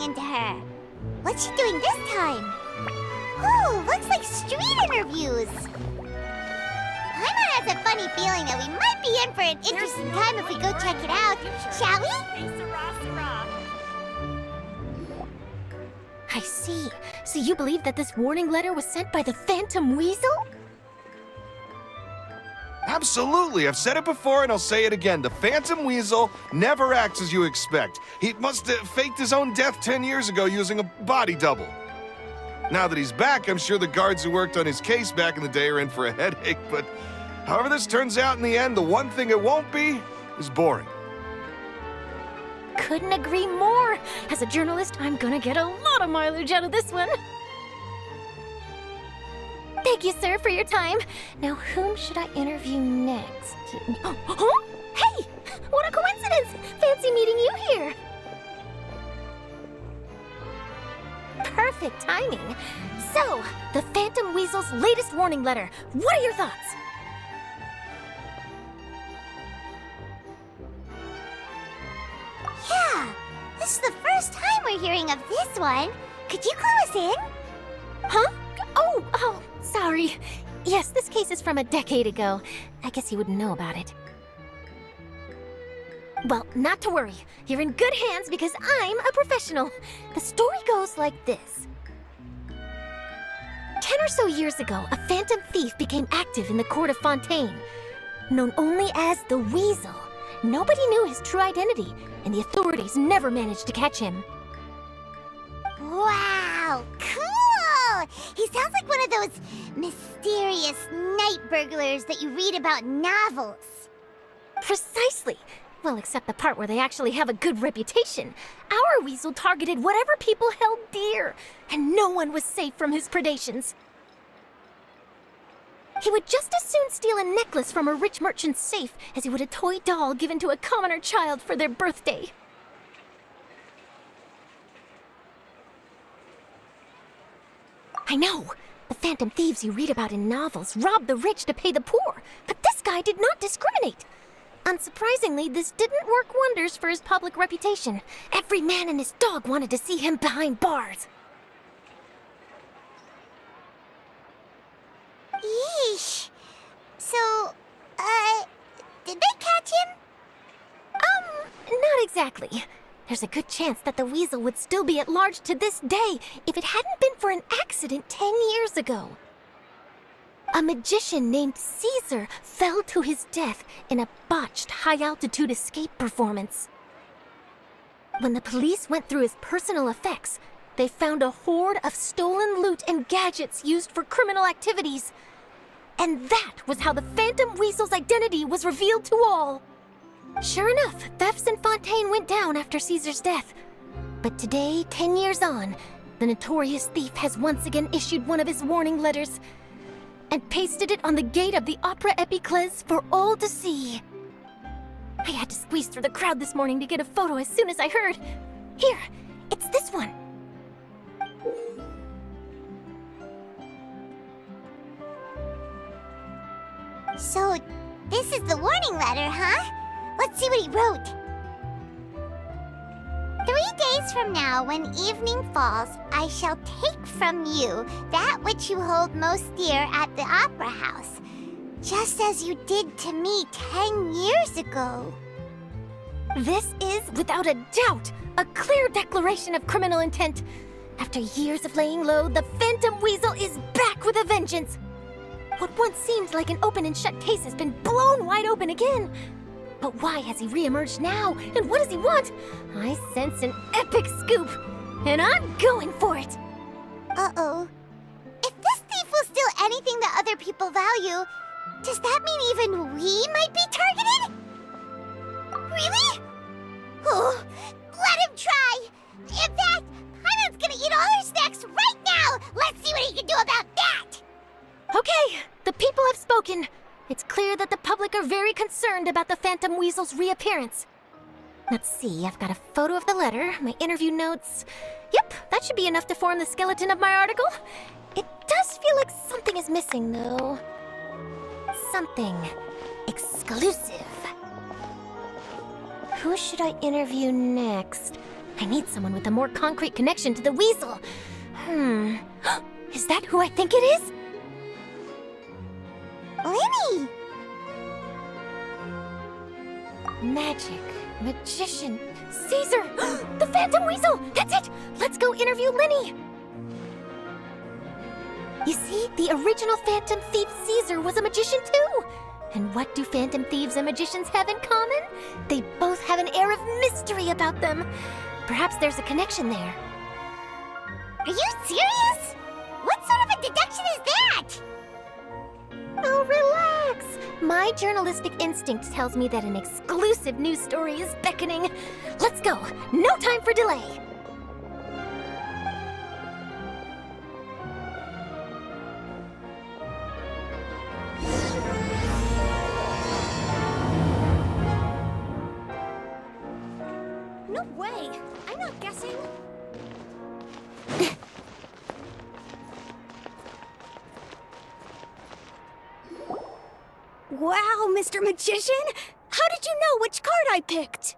Into her. What's she doing this time? Ooh, looks like street interviews. Paimon has a funny feeling that we might be in for an interesting time if we go check it out. Shall we? I see. So you believe that this warning letter was sent by the Phantom Weasel? Absolutely, I've said it before and I'll say it again. The Phantom Weasel never acts as you expect. He must have faked his own death 10 years ago using a body double. Now that he's back, I'm sure the guards who worked on his case back in the day are in for a headache, but however this turns out in the end, the one thing it won't be is boring. Couldn't agree more. As a journalist, I'm gonna get a lot of mileage out of this one. Thank you, sir, for your time. Now, whom should I interview next? Huh? Hey! What a coincidence! Fancy meeting you here. Perfect timing. So, the Phantom Weasel's latest warning letter. What are your thoughts? Yeah, this is the first time we're hearing of this one. Could you clue us in? Huh? Oh, sorry. Yes, this case is from a decade ago. I guess you wouldn't know about it. Well, not to worry. You're in good hands because I'm a professional. The story goes like this. 10 or so years ago, a phantom thief became active in the court of Fontaine. Known only as the Weasel, nobody knew his true identity, and the authorities never managed to catch him. Wow, cool! He sounds like one of those mysterious night burglars that you read about in novels. Precisely. Well, except the part where they actually have a good reputation. Our Weasel targeted whatever people held dear, and no one was safe from his predations. He would just as soon steal a necklace from a rich merchant's safe as he would a toy doll given to a commoner child for their birthday. I know. The phantom thieves you read about in novels rob the rich to pay the poor, but this guy did not discriminate. Unsurprisingly, this didn't work wonders for his public reputation. Every man and his dog wanted to see him behind bars. Yeesh. So, did they catch him? Not exactly. There's a good chance that the Weasel would still be at large to this day if it hadn't been for an accident 10 years ago. A magician named Caesar fell to his death in a botched high-altitude escape performance. When the police went through his personal effects, they found a hoard of stolen loot and gadgets used for criminal activities. And that was how the Phantom Weasel's identity was revealed to all. Sure enough, thefts in Fontaine went down after Caesar's death. But today, 10 years on, the notorious thief has once again issued one of his warning letters and pasted it on the gate of the Opera Epiclese for all to see. I had to squeeze through the crowd this morning to get a photo as soon as I heard. Here, it's this one. So, this is the warning letter, huh? Let's see what he wrote. 3 days from now, when evening falls, I shall take from you that which you hold most dear at the Opera House, just as you did to me 10 years ago. This is, without a doubt, a clear declaration of criminal intent. After years of laying low, the Phantom Weasel is back with a vengeance. What once seemed like an open and shut case has been blown wide open again. But why has he re-emerged now? And what does he want? I sense an epic scoop, and I'm going for it. Uh-oh. If this anything that other people value, does that mean even we might be targeted? Really? Oh, let him try! In fact, Paimon's gonna eat all her snacks right now! Let's see what he can do about that! Okay, the people have spoken. It's clear that the public are very concerned about the Phantom Weasel's reappearance. Let's see, I've got a photo of the letter, my interview notes. Yep, that should be enough to form the skeleton of my article. It does feel like something is missing, though. Something exclusive. Who should I interview next? I need someone with a more concrete connection to the weasel. Is that who I think it is? Lenny! Magic, magician, Caesar! The Phantom Weasel! That's it! Let's go interview Lenny! You see, the original Phantom Thief Caesar was a magician too! And what do Phantom Thieves and magicians have in common? They both have an air of mystery about them. Perhaps there's a connection there. Are you serious? What sort of a deduction is that? Oh, relax! My journalistic instinct tells me that an exclusive news story is beckoning. Let's go! No time for delay! No way! I'm not guessing. Wow, Mr. Magician! How did you know which card I picked?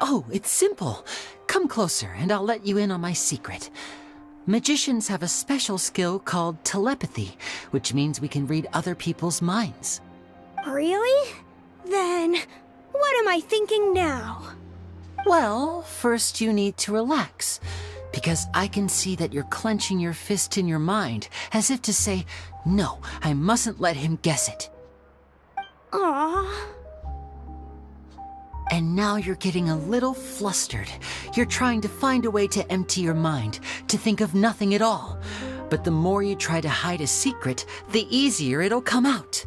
Oh, it's simple. Come closer and I'll let you in on my secret. Magicians have a special skill called telepathy, which means we can read other people's minds. Really? Then, what am I thinking now? Well, first you need to relax, because I can see that you're clenching your fist in your mind, as if to say, no, I mustn't let him guess it. Aww. And now you're getting a little flustered. You're trying to find a way to empty your mind, to think of nothing at all. But the more you try to hide a secret, the easier it'll come out.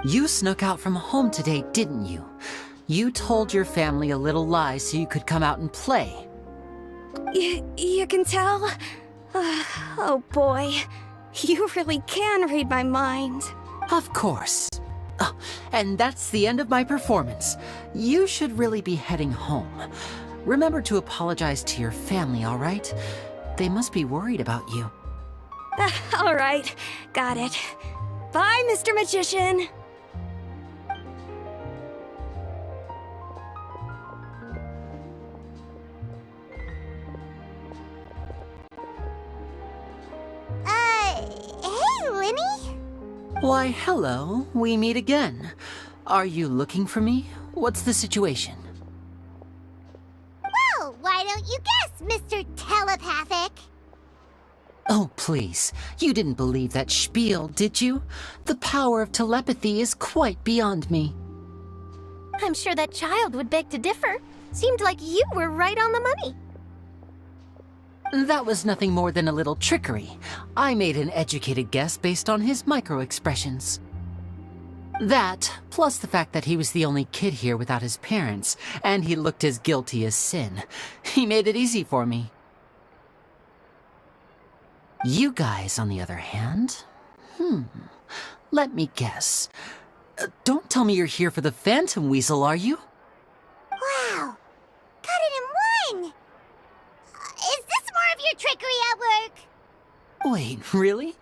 You snuck out from home today, didn't you? You told your family a little lie so you could come out and play. You can tell? Oh boy, you really can read my mind. Of course. Oh, and that's the end of my performance. You should really be heading home. Remember to apologize to your family, all right? They must be worried about you. All right, got it. Bye, Mr. Magician. Hey, Lenny? Why, hello. We meet again. Are you looking for me? What's the situation? Well, why don't you guess, Mr. Telepathic? Oh, please. You didn't believe that spiel, did you? The power of telepathy is quite beyond me. I'm sure that child would beg to differ. Seemed like you were right on the money. That was nothing more than a little trickery. I made an educated guess based on his micro-expressions. That, plus the fact that he was the only kid here without his parents, and he looked as guilty as sin. He made it easy for me. You guys, on the other hand, let me guess. Don't tell me you're here for the Phantom Weasel, are you? Wow, got it in one! Is this more of your trickery at work? Wait, really?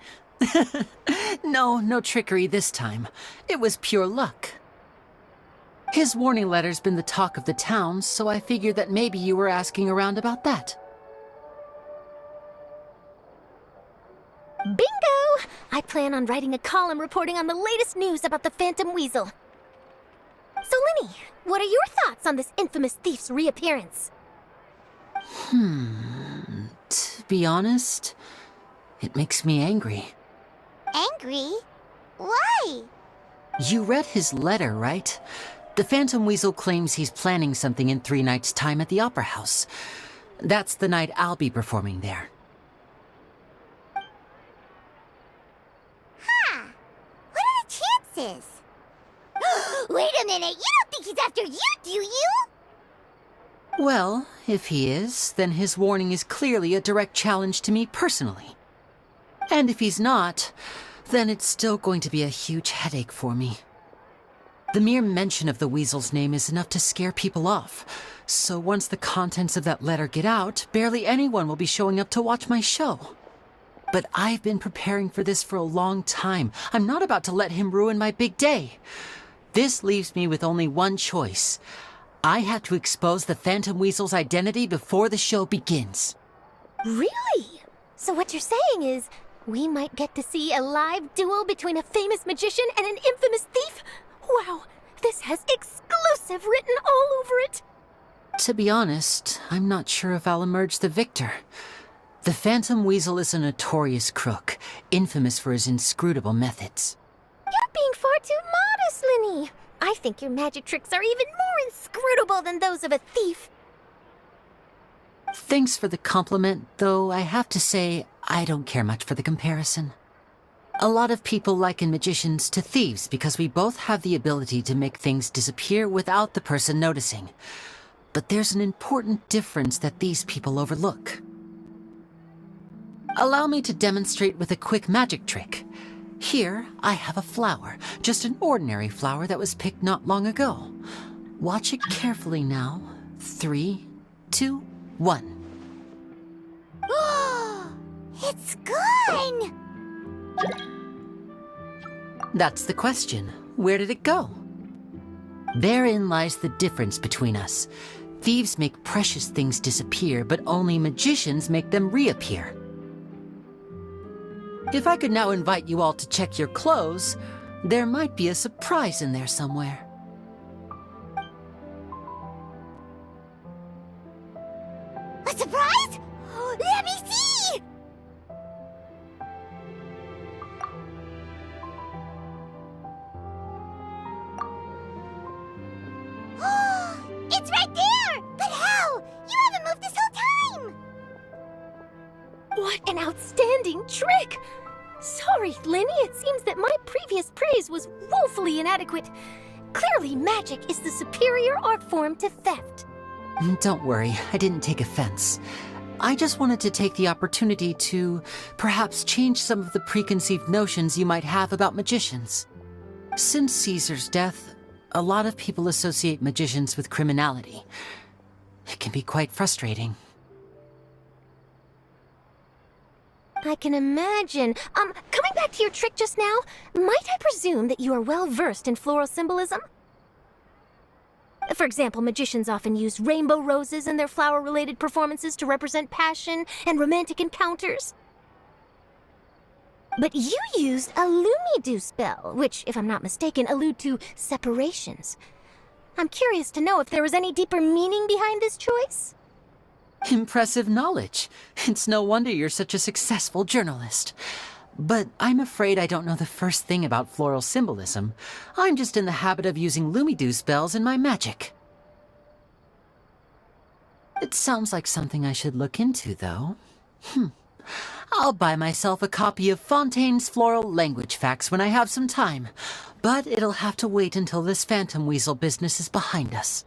No trickery this time. It was pure luck. His warning letter's been the talk of the town, so I figured that maybe you were asking around about that. Bingo! I plan on writing a column reporting on the latest news about the Phantom Weasel. So, Lenny, what are your thoughts on this infamous thief's reappearance? To be honest, it makes me angry. Angry? Why? You read his letter, right? The Phantom Weasel claims he's planning something in 3 nights' time at the Opera House. That's the night I'll be performing there. chances. Wait a minute, you don't think he's after you, do you? Well, if he is, then his warning is clearly a direct challenge to me personally. And if he's not, then it's still going to be a huge headache for me. The mere mention of the weasel's name is enough to scare people off, so once the contents of that letter get out, barely anyone will be showing up to watch my show. But I've been preparing for this for a long time. I'm not about to let him ruin my big day. This leaves me with only one choice. I have to expose the Phantom Weasel's identity before the show begins. Really? So what you're saying is, we might get to see a live duel between a famous magician and an infamous thief? Wow, this has exclusive written all over it! To be honest, I'm not sure if I'll emerge the victor. The Phantom Weasel is a notorious crook, infamous for his inscrutable methods. You're being far too modest, Linny. I think your magic tricks are even more inscrutable than those of a thief. Thanks for the compliment, though I have to say I don't care much for the comparison. A lot of people liken magicians to thieves because we both have the ability to make things disappear without the person noticing. But there's an important difference that these people overlook. Allow me to demonstrate with a quick magic trick. Here, I have a flower, just an ordinary flower that was picked not long ago. Watch it carefully now. 3, 2, 1. It's gone! That's the question. Where did it go? Therein lies the difference between us. Thieves make precious things disappear, but only magicians make them reappear. If I could now invite you all to check your clothes, there might be a surprise in there somewhere. A surprise? Let me see! It's right there! But how? You haven't moved this whole time! What an outstanding trick! Sorry, Linny, it seems that my previous praise was woefully inadequate. Clearly, magic is the superior art form to theft. Don't worry, I didn't take offense. I just wanted to take the opportunity to perhaps change some of the preconceived notions you might have about magicians. Since Caesar's death, a lot of people associate magicians with criminality. It can be quite frustrating. I can imagine. Coming back to your trick just now, might I presume that you are well versed in floral symbolism? For example, magicians often use rainbow roses in their flower-related performances to represent passion and romantic encounters. But you used a Lumidu spell, which, if I'm not mistaken, allude to separations. I'm curious to know if there was any deeper meaning behind this choice? Impressive knowledge. It's no wonder you're such a successful journalist. But I'm afraid I don't know the first thing about floral symbolism. I'm just in the habit of using Lumidu spells in my magic. It sounds like something I should look into, though. I'll buy myself a copy of Fontaine's Floral Language Facts when I have some time. But it'll have to wait until this Phantom Weasel business is behind us.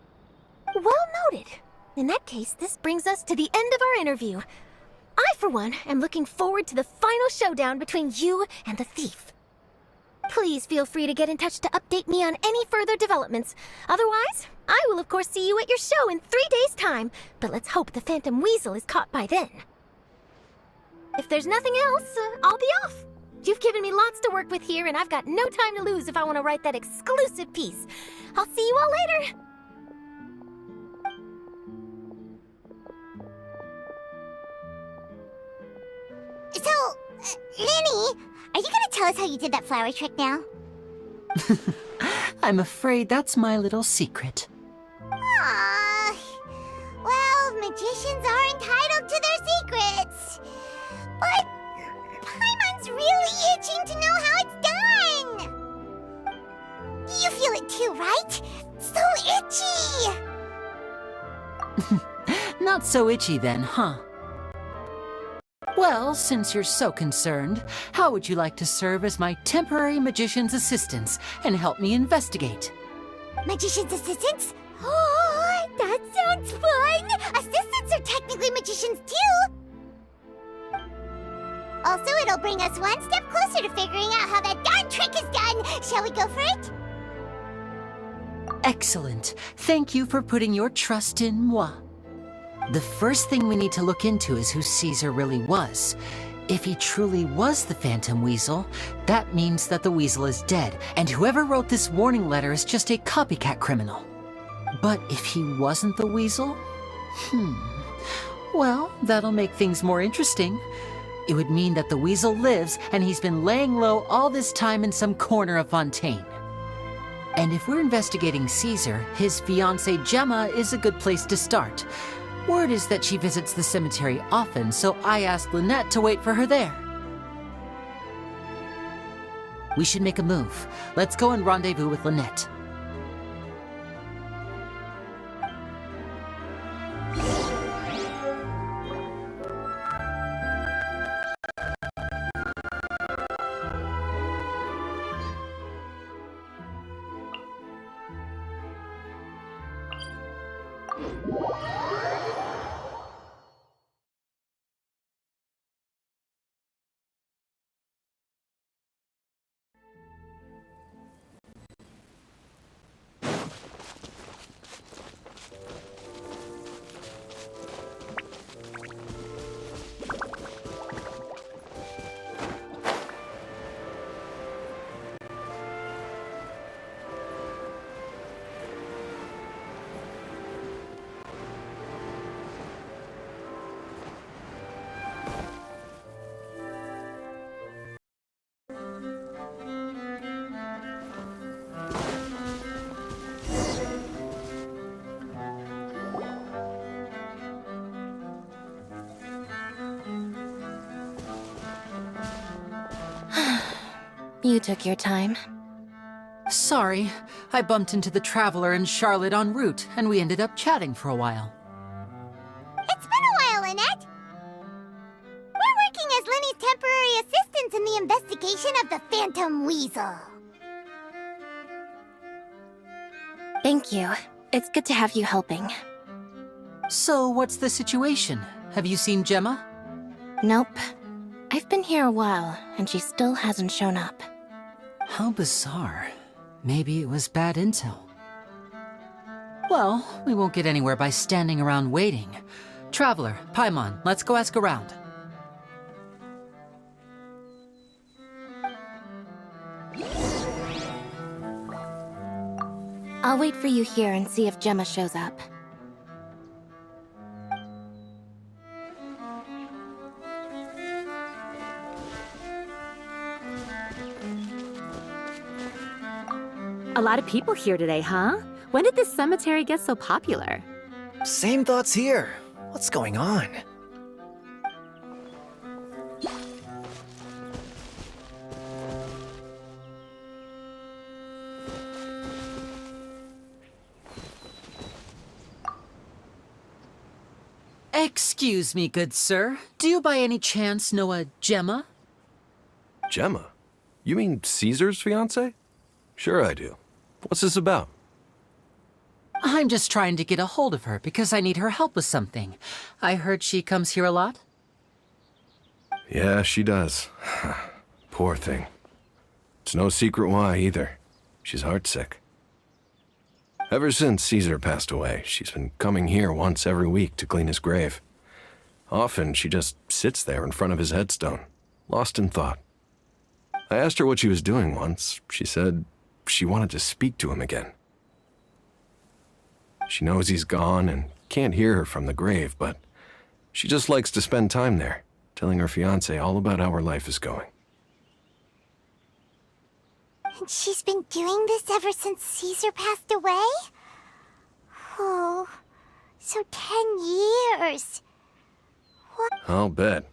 Well noted. In that case, this brings us to the end of our interview. I, for one, am looking forward to the final showdown between you and the thief. Please feel free to get in touch to update me on any further developments. Otherwise, I will of course see you at your show in 3 days' time, but let's hope the Phantom Weasel is caught by then. If there's nothing else, I'll be off. You've given me lots to work with here, and I've got no time to lose if I want to write that exclusive piece. I'll see you all later! So, Linny, are you gonna tell us how you did that flower trick now? I'm afraid that's my little secret. Aww. Well, magicians are entitled to their secrets. But Paimon's really itching to know how it's done. You feel it too, right? So itchy. Not so itchy then, huh? Well, since you're so concerned, how would you like to serve as my temporary magician's assistants and help me investigate? Magician's assistants? Oh, that sounds fun! Assistants are technically magicians too! Also, it'll bring us one step closer to figuring out how that darn trick is done! Shall we go for it? Excellent. Thank you for putting your trust in moi. The first thing we need to look into is who Caesar really was. If he truly was the Phantom Weasel, that means that the weasel is dead, and whoever wrote this warning letter is just a copycat criminal. But if he wasn't the weasel? Well, that'll make things more interesting. It would mean that the weasel lives, and he's been laying low all this time in some corner of Fontaine. And if we're investigating Caesar, his fiancée Gemma is a good place to start. Word is that she visits the cemetery often, so I asked Lynette to wait for her there. We should make a move. Let's go and rendezvous with Lynette. You took your time. Sorry, I bumped into the Traveler and Charlotte en route, and we ended up chatting for a while. It's been a while, Lynette! We're working as Lenny's temporary assistants in the investigation of the Phantom Weasel. Thank you. It's good to have you helping. So, what's the situation? Have you seen Gemma? Nope. I've been here a while, and she still hasn't shown up. How bizarre. Maybe it was bad intel. Well, we won't get anywhere by standing around waiting. Traveler, Paimon, let's go ask around. I'll wait for you here and see if Gemma shows up. A lot of people here today, huh? When did this cemetery get so popular? Same thoughts here. What's going on? Excuse me, good sir. Do you by any chance know a Gemma? Gemma? You mean Caesar's fiancée? Sure I do. What's this about? I'm just trying to get a hold of her because I need her help with something. I heard she comes here a lot. Yeah, she does. Poor thing. It's no secret why either. She's heartsick. Ever since Caesar passed away, she's been coming here once every week to clean his grave. Often she just sits there in front of his headstone, lost in thought. I asked her what she was doing once. She said she wanted to speak to him again. She knows he's gone and can't hear her from the grave, but she just likes to spend time there, telling her fiancé all about how her life is going. And she's been doing this ever since Caesar passed away? Oh, so 10 years. What? I'll bet.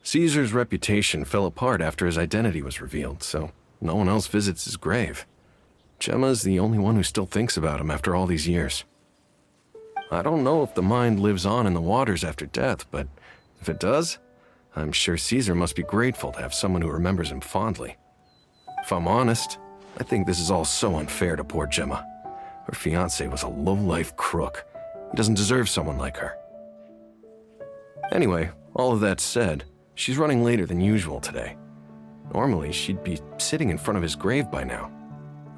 Caesar's reputation fell apart after his identity was revealed, so no one else visits his grave. Gemma's the only one who still thinks about him after all these years. I don't know if the mind lives on in the waters after death, but if it does, I'm sure Caesar must be grateful to have someone who remembers him fondly. If I'm honest, I think this is all so unfair to poor Gemma. Her fiancé was a low-life crook. He doesn't deserve someone like her. Anyway, all of that said, she's running later than usual today. Normally, she'd be sitting in front of his grave by now.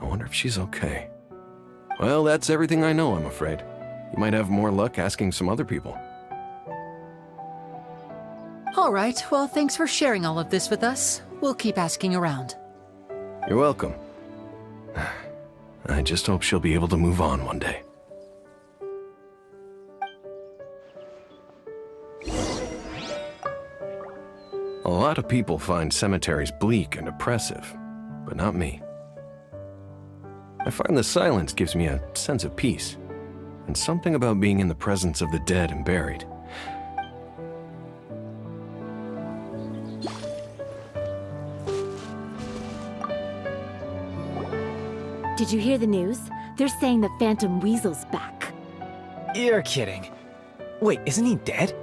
I wonder if she's okay. Well, that's everything I know, I'm afraid. You might have more luck asking some other people. All right, well, thanks for sharing all of this with us. We'll keep asking around. You're welcome. I just hope she'll be able to move on one day. A lot of people find cemeteries bleak and oppressive, but not me. I find the silence gives me a sense of peace, and something about being in the presence of the dead and buried. Did you hear the news? They're saying the Phantom Weasel's back. You're kidding. Wait, isn't he dead?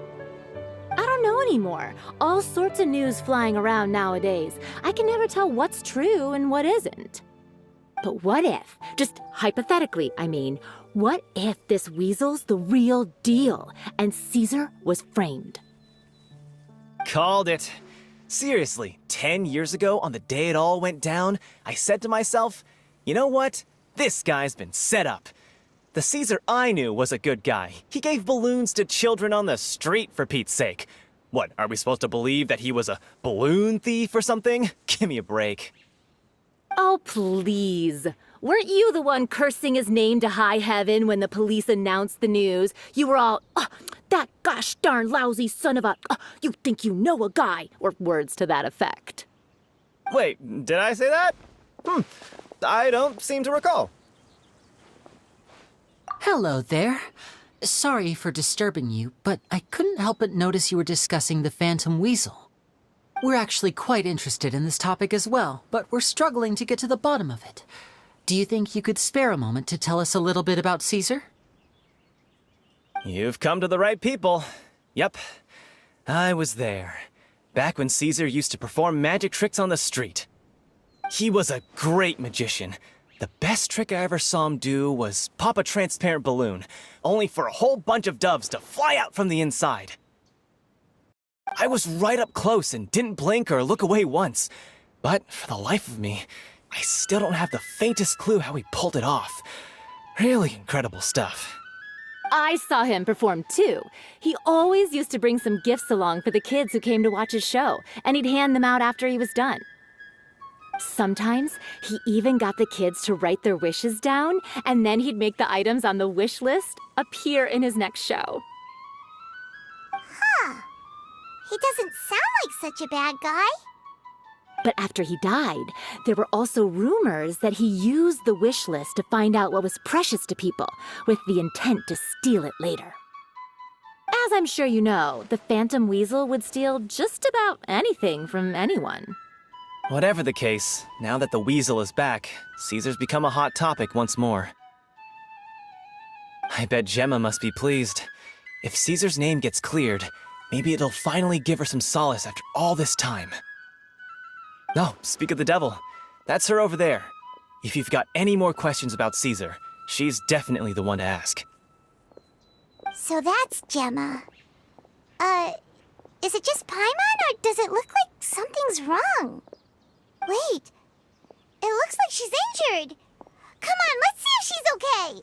I don't know anymore. All sorts of news flying around nowadays. I can never tell what's true and what isn't. But what if, just hypothetically, I mean, what if this weasel's the real deal and Caesar was framed? Called it. Seriously, 10 years ago, on the day it all went down, I said to myself, you know what? This guy's been set up. The Caesar I knew was a good guy. He gave balloons to children on the street, for Pete's sake. What, are we supposed to believe that he was a balloon thief or something? Give me a break. Oh, please. Weren't you the one cursing his name to high heaven when the police announced the news? You were all, oh, that gosh darn lousy son of a, you think you know a guy, or words to that effect. Wait, did I say that? I don't seem to recall. Hello there. Sorry for disturbing you, but I couldn't help but notice you were discussing the Phantom Weasel. We're actually quite interested in this topic as well, but we're struggling to get to the bottom of it. Do you think you could spare a moment to tell us a little bit about Caesar? You've come to the right people. Yep, I was there. Back when Caesar used to perform magic tricks on the street. He was a great magician. The best trick I ever saw him do was pop a transparent balloon, only for a whole bunch of doves to fly out from the inside. I was right up close and didn't blink or look away once. But for the life of me, I still don't have the faintest clue how he pulled it off. Really incredible stuff. I saw him perform too. He always used to bring some gifts along for the kids who came to watch his show, and he'd hand them out after he was done. Sometimes, he even got the kids to write their wishes down, and then he'd make the items on the wish list appear in his next show. Huh. He doesn't sound like such a bad guy. But after he died, there were also rumors that he used the wish list to find out what was precious to people, with the intent to steal it later. As I'm sure you know, the Phantom Weasel would steal just about anything from anyone. Whatever the case, now that the Weasel is back, Caesar's become a hot topic once more. I bet Gemma must be pleased. If Caesar's name gets cleared, maybe it'll finally give her some solace after all this time. Oh, speak of the devil. That's her over there. If you've got any more questions about Caesar, she's definitely the one to ask. So that's Gemma. Is it just Paimon, or does it look like something's wrong? Wait, it looks like she's injured. Come on, let's see if she's okay.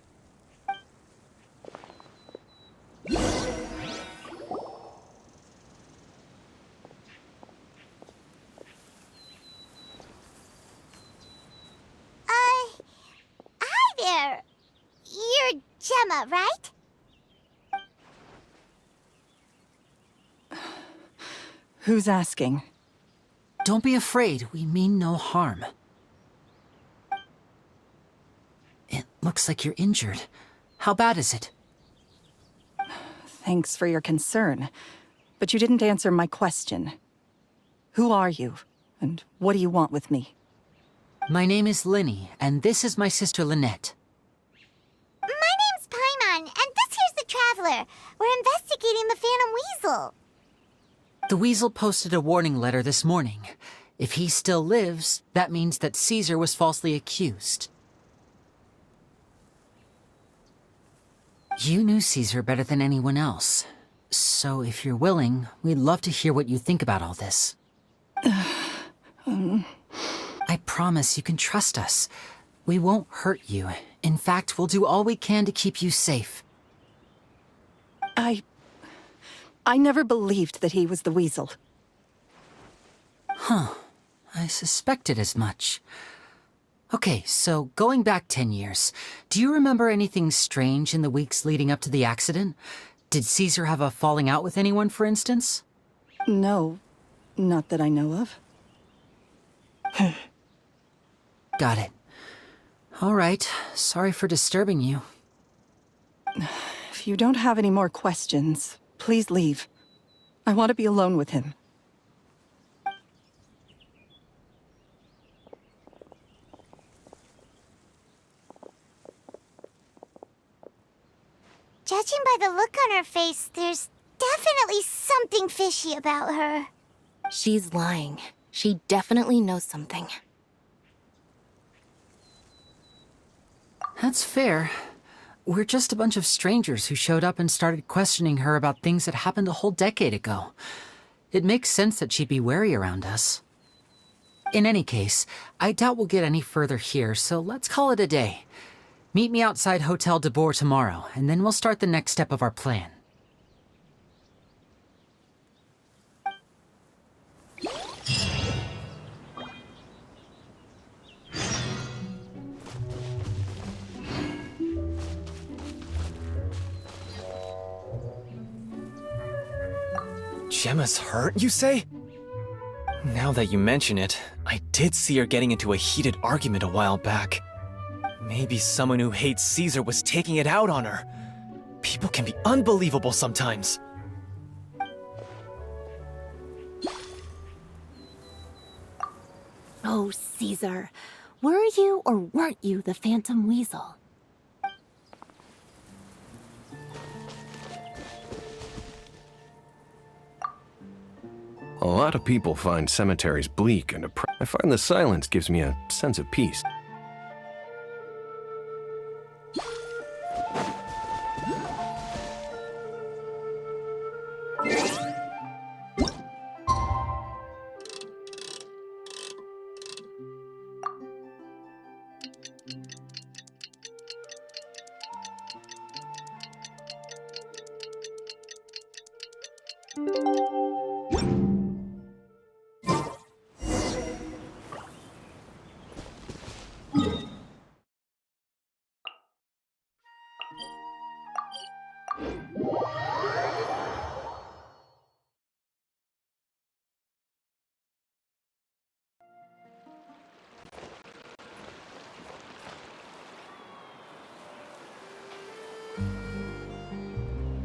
Hi there. You're Gemma, right? Who's asking? Don't be afraid, we mean no harm. It looks like you're injured. How bad is it? Thanks for your concern, but you didn't answer my question. Who are you, and what do you want with me? My name is Linny, and this is my sister Lynette. My name's Paimon, and this here's the Traveler. We're investigating the Phantom Weasel. The weasel posted a warning letter this morning. If he still lives, that means that Caesar was falsely accused. You knew Caesar better than anyone else. So if you're willing, we'd love to hear what you think about all this. I promise you can trust us. We won't hurt you. In fact, we'll do all we can to keep you safe. I never believed that he was the weasel. Huh. I suspected as much. Okay, so going back 10 years, do you remember anything strange in the weeks leading up to the accident? Did Caesar have a falling out with anyone, for instance? No, not that I know of. Got it. All right, sorry for disturbing you. If you don't have any more questions, please leave. I want to be alone with him. Judging by the look on her face, there's definitely something fishy about her. She's lying. She definitely knows something. That's fair. We're just a bunch of strangers who showed up and started questioning her about things that happened a whole decade ago. It makes sense that she'd be wary around us. In any case, I doubt we'll get any further here, so let's call it a day. Meet me outside Hotel de Boer tomorrow, and then we'll start the next step of our plan. Gemma's hurt, you say? Now that you mention it, I did see her getting into a heated argument a while back. Maybe someone who hates Caesar was taking it out on her. People can be unbelievable sometimes. Oh, Caesar. Were you or weren't you the Phantom Weasel? A lot of people find cemeteries bleak and I find the silence gives me a sense of peace.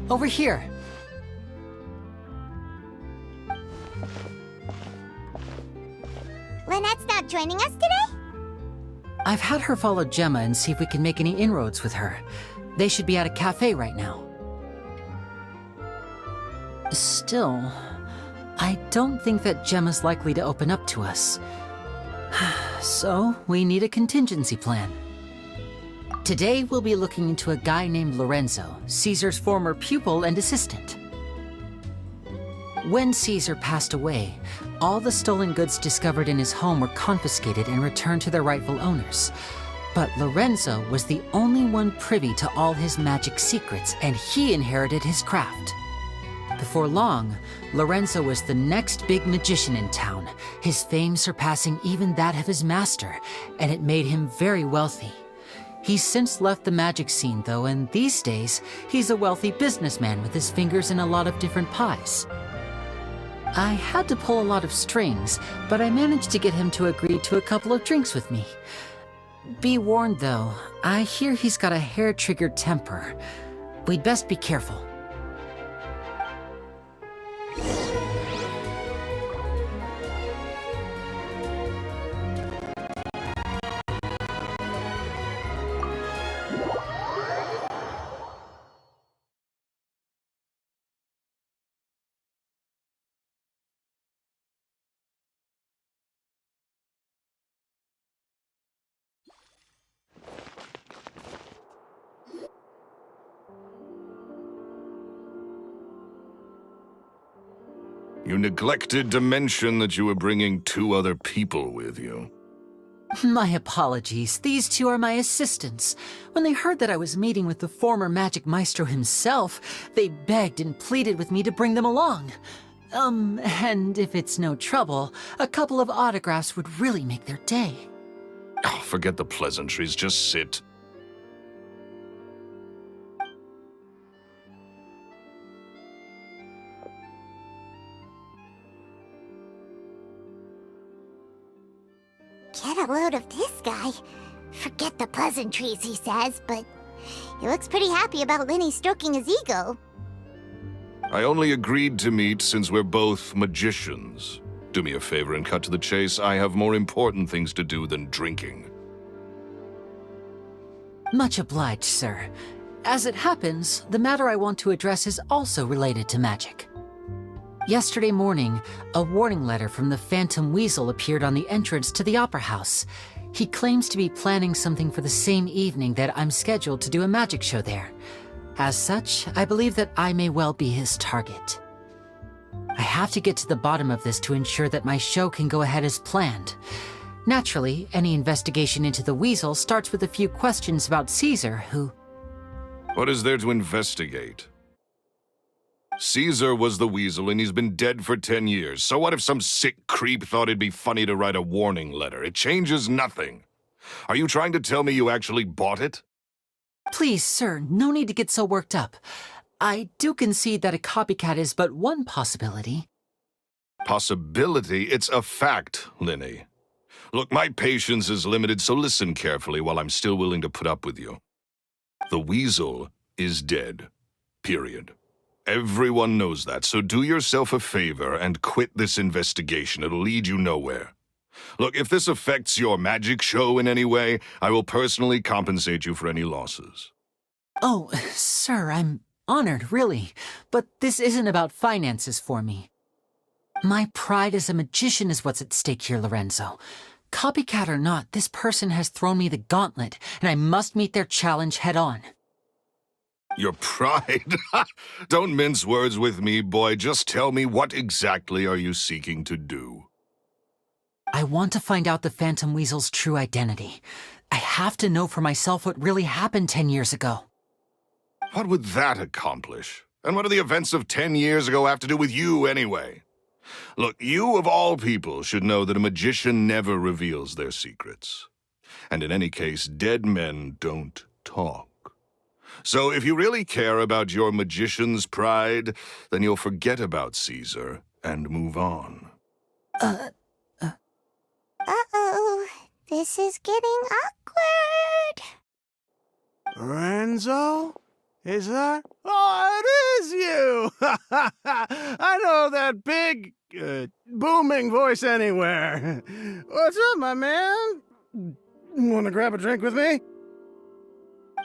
Over here. Lynette's not joining us today? I've had her follow Gemma and see if we can make any inroads with her. They should be at a cafe right now. Still, I don't think that Gemma's likely to open up to us. So, we need a contingency plan. Today, we'll be looking into a guy named Lorenzo, Caesar's former pupil and assistant. When Caesar passed away, all the stolen goods discovered in his home were confiscated and returned to their rightful owners. But Lorenzo was the only one privy to all his magic secrets, and he inherited his craft. Before long, Lorenzo was the next big magician in town, his fame surpassing even that of his master, and it made him very wealthy. He's since left the magic scene, though, and these days, he's a wealthy businessman with his fingers in a lot of different pies. I had to pull a lot of strings, but I managed to get him to agree to a couple of drinks with me. Be warned, though, I hear he's got a hair-triggered temper. We'd best be careful. You neglected to mention that you were bringing 2 other people with you. My apologies. These 2 are my assistants. When they heard that I was meeting with the former magic maestro himself, they begged and pleaded with me to bring them along. And if it's no trouble, a couple of autographs would really make their day. Oh, forget the pleasantries, just sit. Get a load of this guy. Forget the pleasantries, he says, but he looks pretty happy about Lenny stroking his ego. I only agreed to meet since we're both magicians. Do me a favor and cut to the chase. I have more important things to do than drinking. Much obliged, sir. As it happens, the matter I want to address is also related to magic. Yesterday morning, a warning letter from the Phantom Weasel appeared on the entrance to the Opera House. He claims to be planning something for the same evening that I'm scheduled to do a magic show there. As such, I believe that I may well be his target. I have to get to the bottom of this to ensure that my show can go ahead as planned. Naturally, any investigation into the Weasel starts with a few questions about Caesar, who... What is there to investigate? Caesar was the Weasel, and he's been dead for 10 years. So what if some sick creep thought it'd be funny to write a warning letter? It changes nothing. Are you trying to tell me you actually bought it? Please, sir, no need to get so worked up. I do concede that a copycat is but one possibility. Possibility? It's a fact, Linny. Look, my patience is limited, so listen carefully while I'm still willing to put up with you. The Weasel is dead. Period. Everyone knows that, so do yourself a favor and quit this investigation. It'll lead you nowhere. Look, if this affects your magic show in any way, I will personally compensate you for any losses. Oh, sir, I'm honored, really. But this isn't about finances for me. My pride as a magician is what's at stake here, Lorenzo. Copycat or not, this person has thrown me the gauntlet, and I must meet their challenge head-on. Your pride? Don't mince words with me, boy. Just tell me, what exactly are you seeking to do? I want to find out the Phantom Weasel's true identity. I have to know for myself what really happened 10 years ago. What would that accomplish? And what do the events of 10 years ago have to do with you, anyway? Look, you of all people should know that a magician never reveals their secrets. And in any case, dead men don't talk. So if you really care about your magician's pride, then you'll forget about Caesar and move on. Uh-oh. This is getting awkward. Lorenzo? Is that? Oh, it is you! I know that big, booming voice anywhere. What's up, my man? Want to grab a drink with me?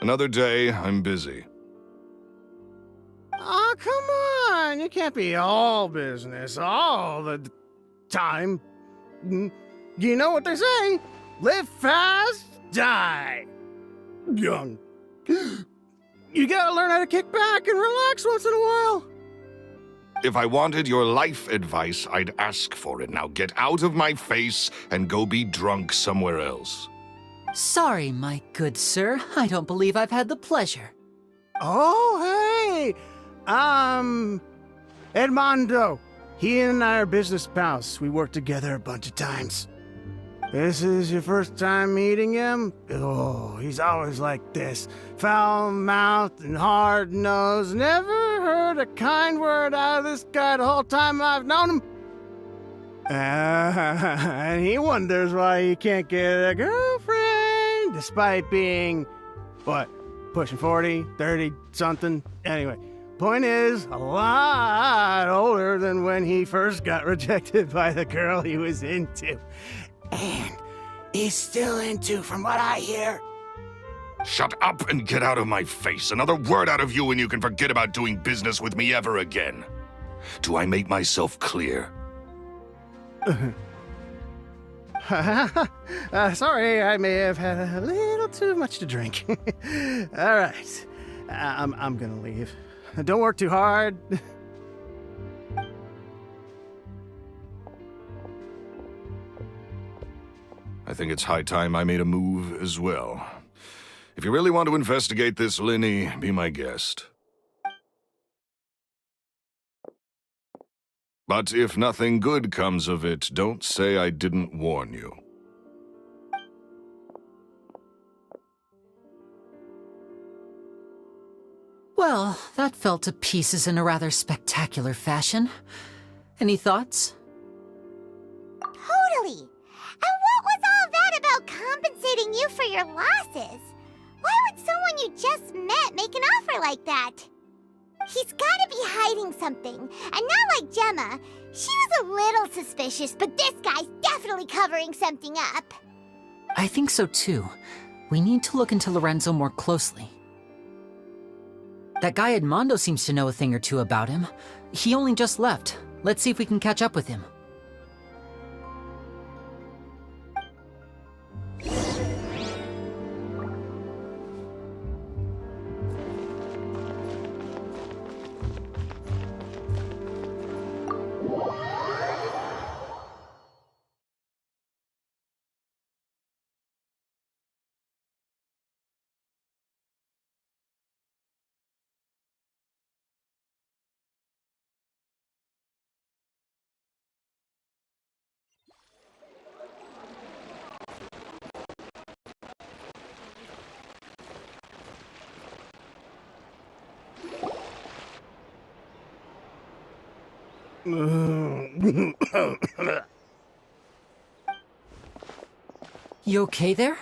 Another day, I'm busy. Oh, come on. You can't be all business all the time. You know what they say? Live fast, die young. You gotta learn how to kick back and relax once in a while. If I wanted your life advice, I'd ask for it. Now get out of my face and go be drunk somewhere else. Sorry, my good sir. I don't believe I've had the pleasure. Oh, hey! Edmondo. He and I are business pals. We worked together a bunch of times. This is your first time meeting him? Oh, he's always like this. Foul-mouthed and hard-nosed. Never heard a kind word out of this guy the whole time I've known him. And he wonders why he can't get a girlfriend, despite being, what, pushing 40, 30-something? Anyway, point is, a lot older than when he first got rejected by the girl he was into. And he's still into, from what I hear. Shut up and get out of my face. Another word out of you and you can forget about doing business with me ever again. Do I make myself clear? Sorry, I may have had a little too much to drink. All right, I'm gonna leave. Don't work too hard. I think it's high time I made a move as well. If you really want to investigate this, Linny, be my guest. But if nothing good comes of it, don't say I didn't warn you. Well, that fell to pieces in a rather spectacular fashion. Any thoughts? Totally. And what was all that about compensating you for your losses? Why would someone you just met make an offer like that? He's gotta be hiding something. And not like Gemma. She was a little suspicious, but this guy's definitely covering something up. I think so too. We need to look into Lorenzo more closely. That guy Edmondo seems to know a thing or two about him. He only just left. Let's see if we can catch up with him. You okay there?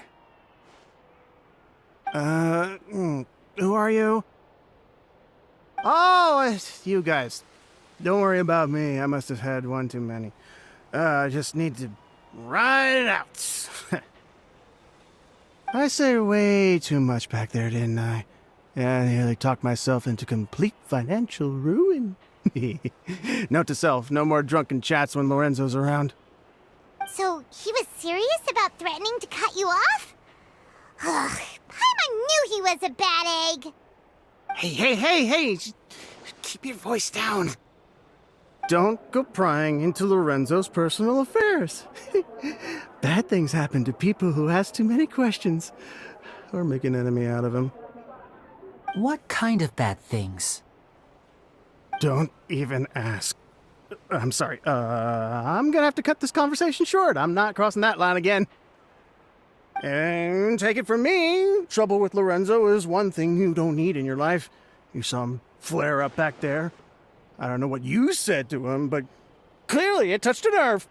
Who are you? Oh, it's you guys. Don't worry about me. I must have had one too many. I just need to ride it out. I said way too much back there, didn't I? Yeah, I nearly talked myself into complete financial ruin. Note to self, no more drunken chats when Lorenzo's around. So, he was serious about threatening to cut you off? Ugh, Paimon knew he was a bad egg! Hey! Keep your voice down. Don't go prying into Lorenzo's personal affairs. Bad things happen to people who ask too many questions, or make an enemy out of him. What kind of bad things? Don't even ask. I'm sorry, I'm gonna have to cut this conversation short. I'm not crossing that line again. And take it from me, trouble with Lorenzo is one thing you don't need in your life. You saw him flare up back there. I don't know what you said to him, but clearly it touched a nerve.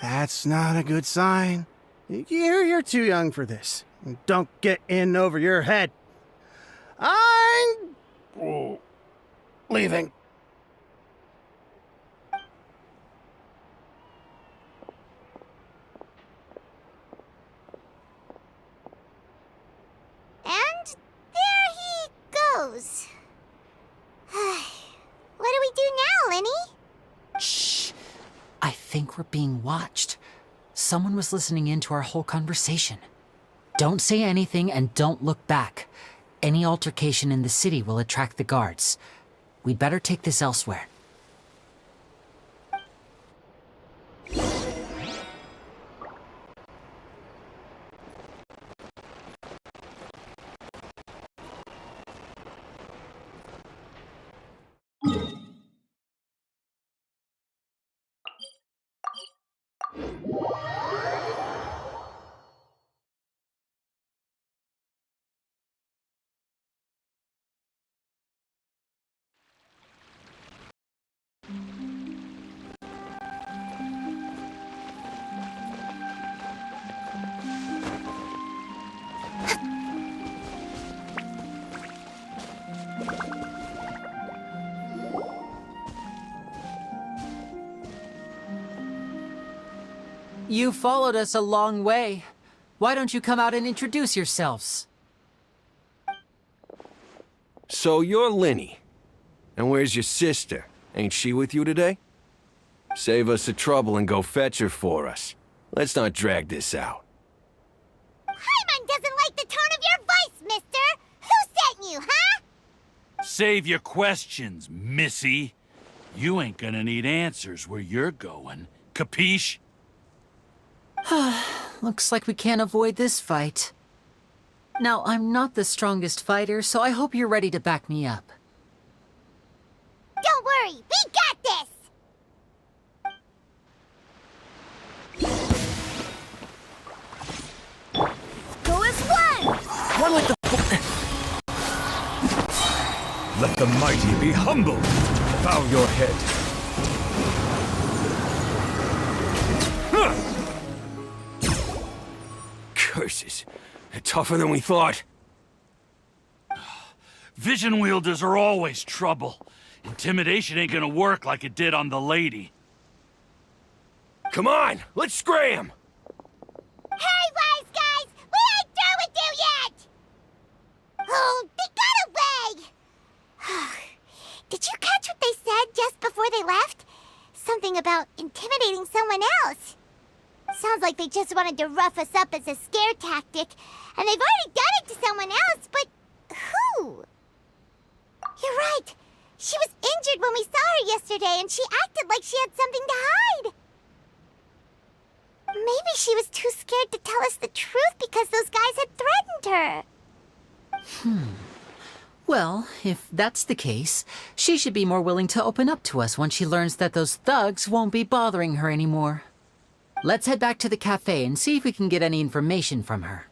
That's not a good sign. You're too young for this. Don't get in over your head. I'm leaving. And there he goes. What do we do now, Lenny? Shh! I think we're being watched. Someone was listening in to our whole conversation. Don't say anything and don't look back. Any altercation in the city will attract the guards. We'd better take this elsewhere. You followed us a long way. Why don't you come out and introduce yourselves? So you're Linny. And where's your sister? Ain't she with you today? Save us the trouble and go fetch her for us. Let's not drag this out. Paimon doesn't like the tone of your voice, mister! Who sent you, huh? Save your questions, missy. You ain't gonna need answers where you're going. Capiche? Looks like we can't avoid this fight. Now, I'm not the strongest fighter, so I hope you're ready to back me up. Don't worry, we got this! Go as one! One with the... Let the mighty be humble. Bow your head. Curses. They're tougher than we thought. Vision wielders are always trouble. Intimidation ain't gonna work like it did on the lady. Come on, let's scram! Hey, wise guys! We ain't through with you yet! Oh, they got away! Did you catch what they said just before they left? Something about intimidating someone else. Sounds like they just wanted to rough us up as a scare tactic, and they've already done it to someone else, but who? You're right. She was injured when we saw her yesterday, and she acted like she had something to hide. Maybe she was too scared to tell us the truth because those guys had threatened her. Well, if that's the case, she should be more willing to open up to us once she learns that those thugs won't be bothering her anymore. Let's head back to the cafe and see if we can get any information from her.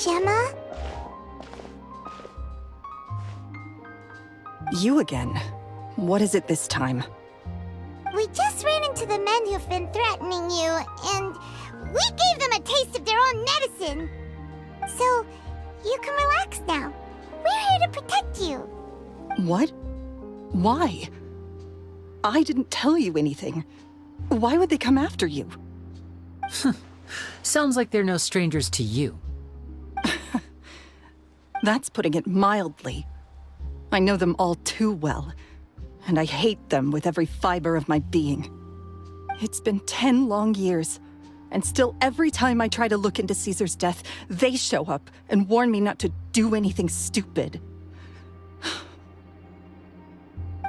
Gemma? You again. What is it this time? We just ran into the men who've been threatening you, and we gave them a taste of their own medicine. So, you can relax now. We're here to protect you. What? Why? I didn't tell you anything. Why would they come after you? Sounds like they're no strangers to you. That's putting it mildly. I know them all too well, and I hate them with every fiber of my being. It's been 10 long years, and still every time I try to look into Caesar's death, they show up and warn me not to do anything stupid.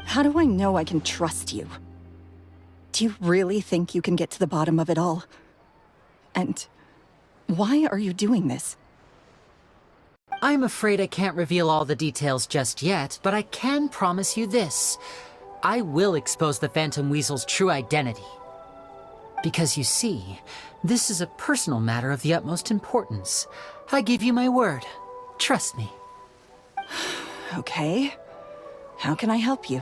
How do I know I can trust you? Do you really think you can get to the bottom of it all? And why are you doing this? I'm afraid I can't reveal all the details just yet, but I can promise you this. I will expose the Phantom Weasel's true identity. Because you see, this is a personal matter of the utmost importance. I give you my word. Trust me. Okay. How can I help you?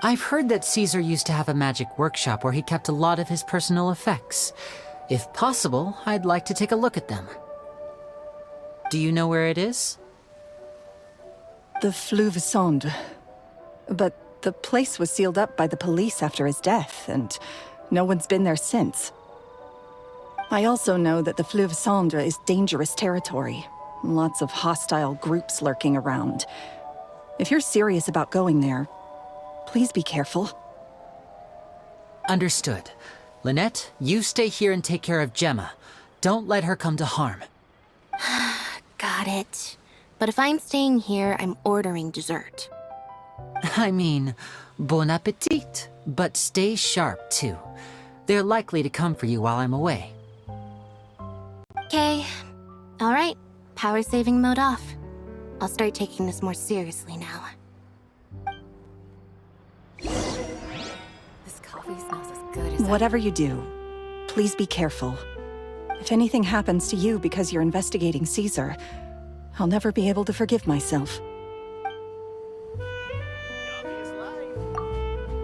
I've heard that Caesar used to have a magic workshop where he kept a lot of his personal effects. If possible, I'd like to take a look at them. Do you know where it is? The Fleuve Sonde. But the place was sealed up by the police after his death, and no one's been there since. I also know that the Fleuve Sonde is dangerous territory. Lots of hostile groups lurking around. If you're serious about going there, Please be careful. Understood. Lynette, you stay here and take care of Gemma. Don't let her come to harm. Got it. But if I'm staying here, I'm ordering dessert. I mean, bon appetit. But stay sharp, too. They're likely to come for you while I'm away. Okay. All right. Power saving mode off. I'll start taking this more seriously now. This coffee smells as good as Whatever you do, please be careful. If anything happens to you because you're investigating Caesar, I'll never be able to forgive myself.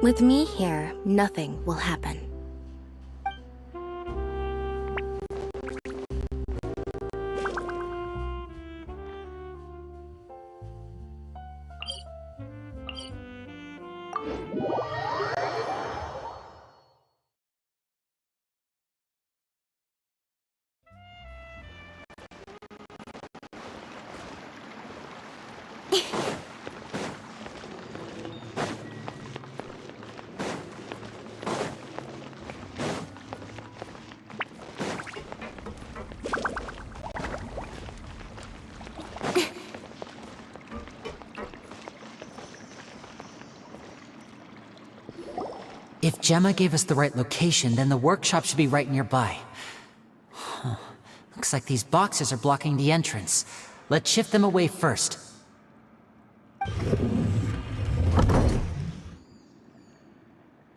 With me here, nothing will happen. If Gemma gave us the right location, then the workshop should be right nearby. Huh. Looks like these boxes are blocking the entrance. Let's shift them away first.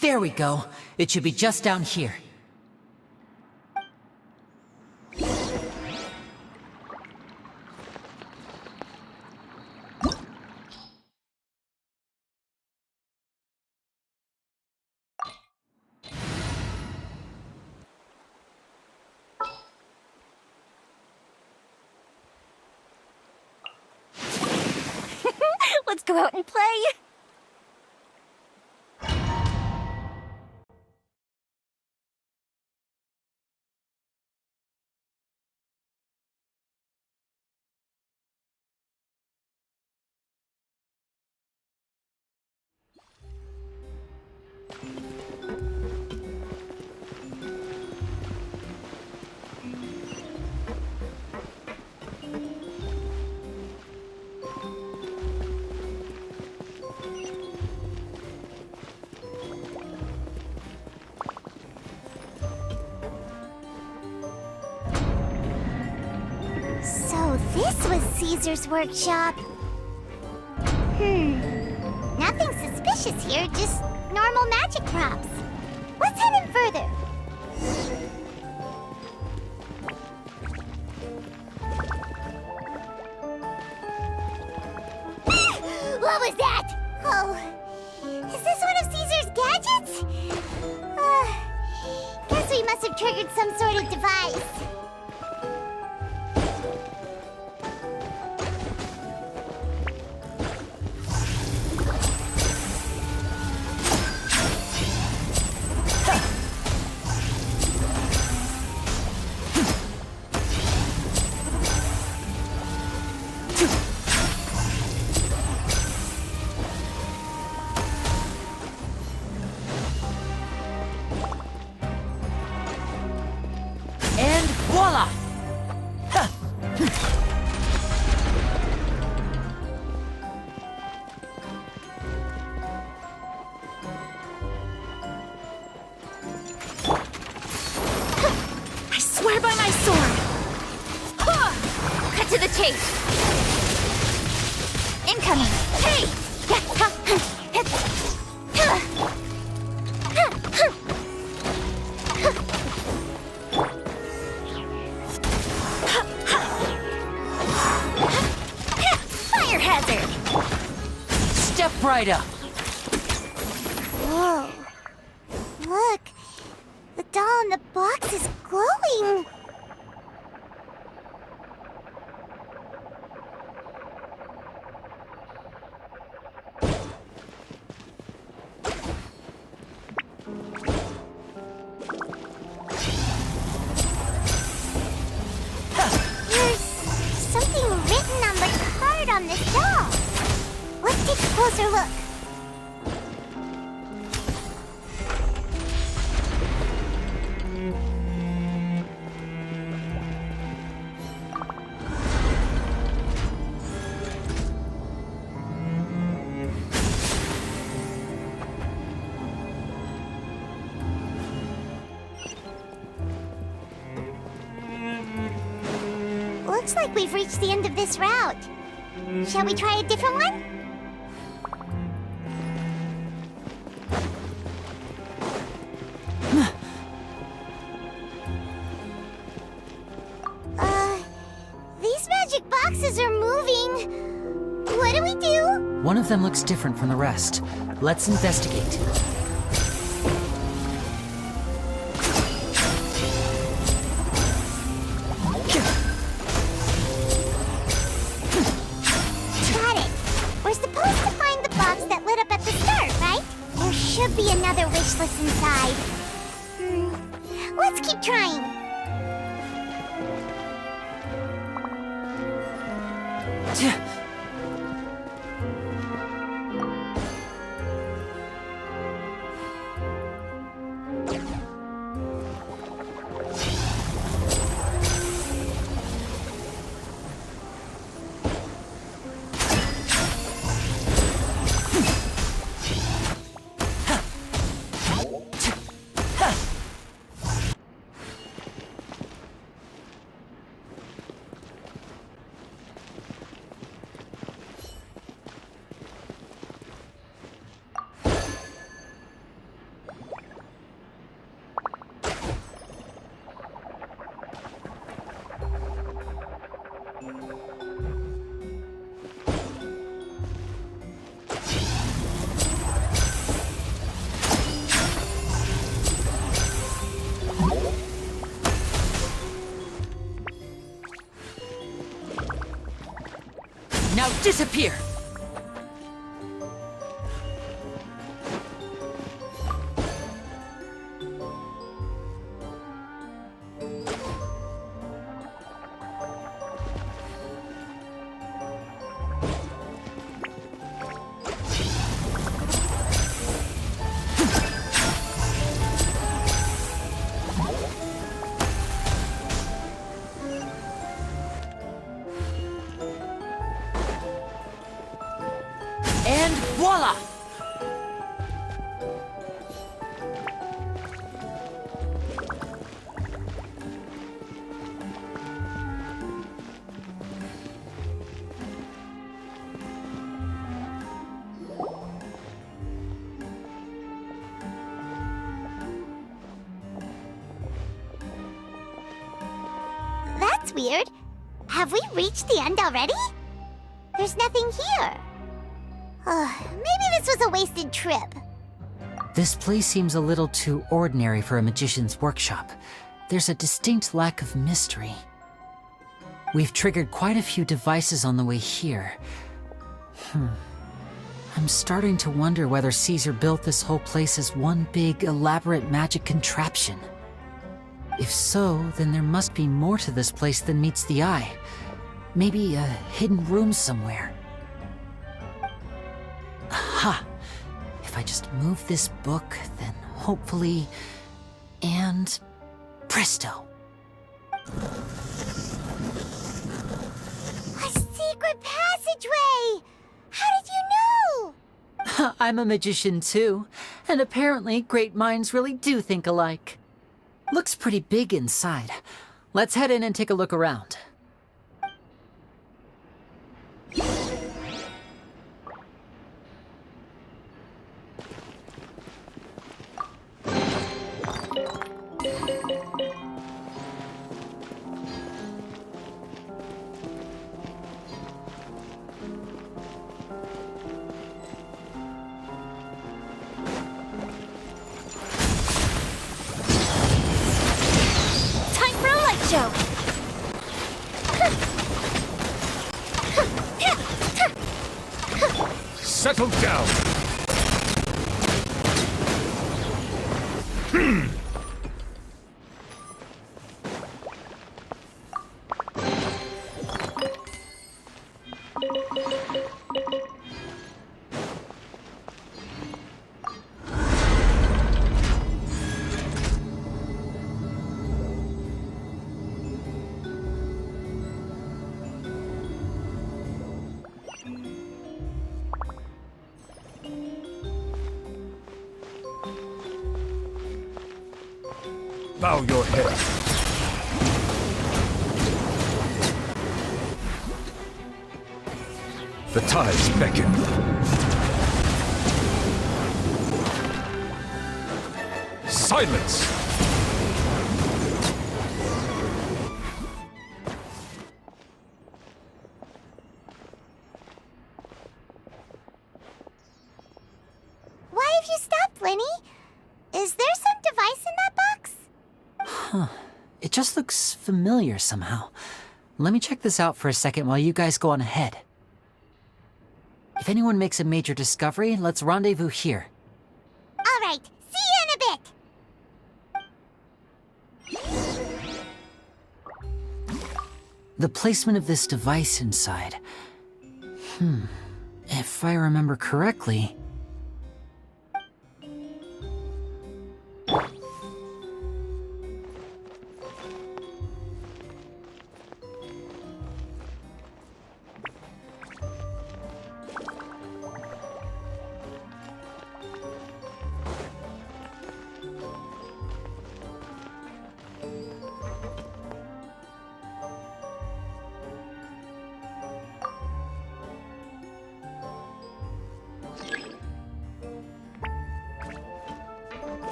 There we go. It should be just down here. Let's go out and play! This was Caesar's workshop. Nothing suspicious here, just normal magic props. Let's head in further. What was that? Oh, is this one of Caesar's gadgets? Guess we must have triggered some sort of device. Voila! I swear by my sword! Cut to the chase! Incoming! Hey! Fire hazard! Step right up! Whoa. Look. The doll in the box is glowing. There's something written on the card on this doll. Let's take a closer look. Looks like we've reached the end of this route. Shall we try a different one? These magic boxes are moving. What do we do? One of them looks different from the rest. Let's investigate. Should be another wish list inside. Let's keep trying. Now disappear! And voila! That's weird. Have we reached the end already? There's nothing here. Maybe this was a wasted trip. This place seems a little too ordinary for a magician's workshop. There's a distinct lack of mystery. We've triggered quite a few devices on the way here. I'm starting to wonder whether Caesar built this whole place as one big, elaborate magic contraption. If so, then there must be more to this place than meets the eye. Maybe a hidden room somewhere. Aha! If I just move this book, then hopefully... and... presto! A secret passageway! How did you know? I'm a magician too, and apparently great minds really do think alike. Looks pretty big inside. Let's head in and take a look around. Show. Settle down. Bow your head. The tides beckon. Silence! Why have you stopped, Lenny? Is there some device in that box? Huh. It just looks familiar somehow. Let me check this out for a second while you guys go on ahead. If anyone makes a major discovery, let's rendezvous here. All right, see you in a bit. The placement of this device inside. If I remember correctly...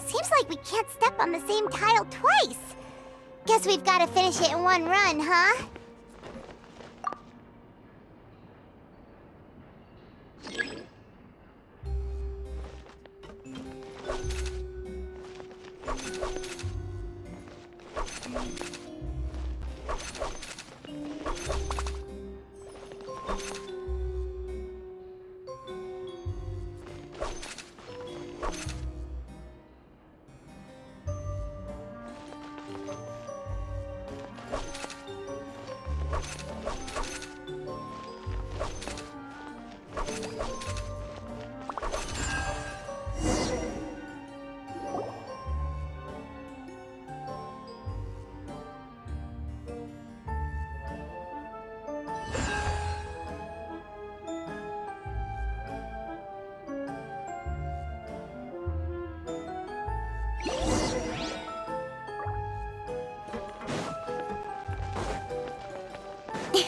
Seems like we can't step on the same tile twice. Guess we've got to finish it in one run, huh?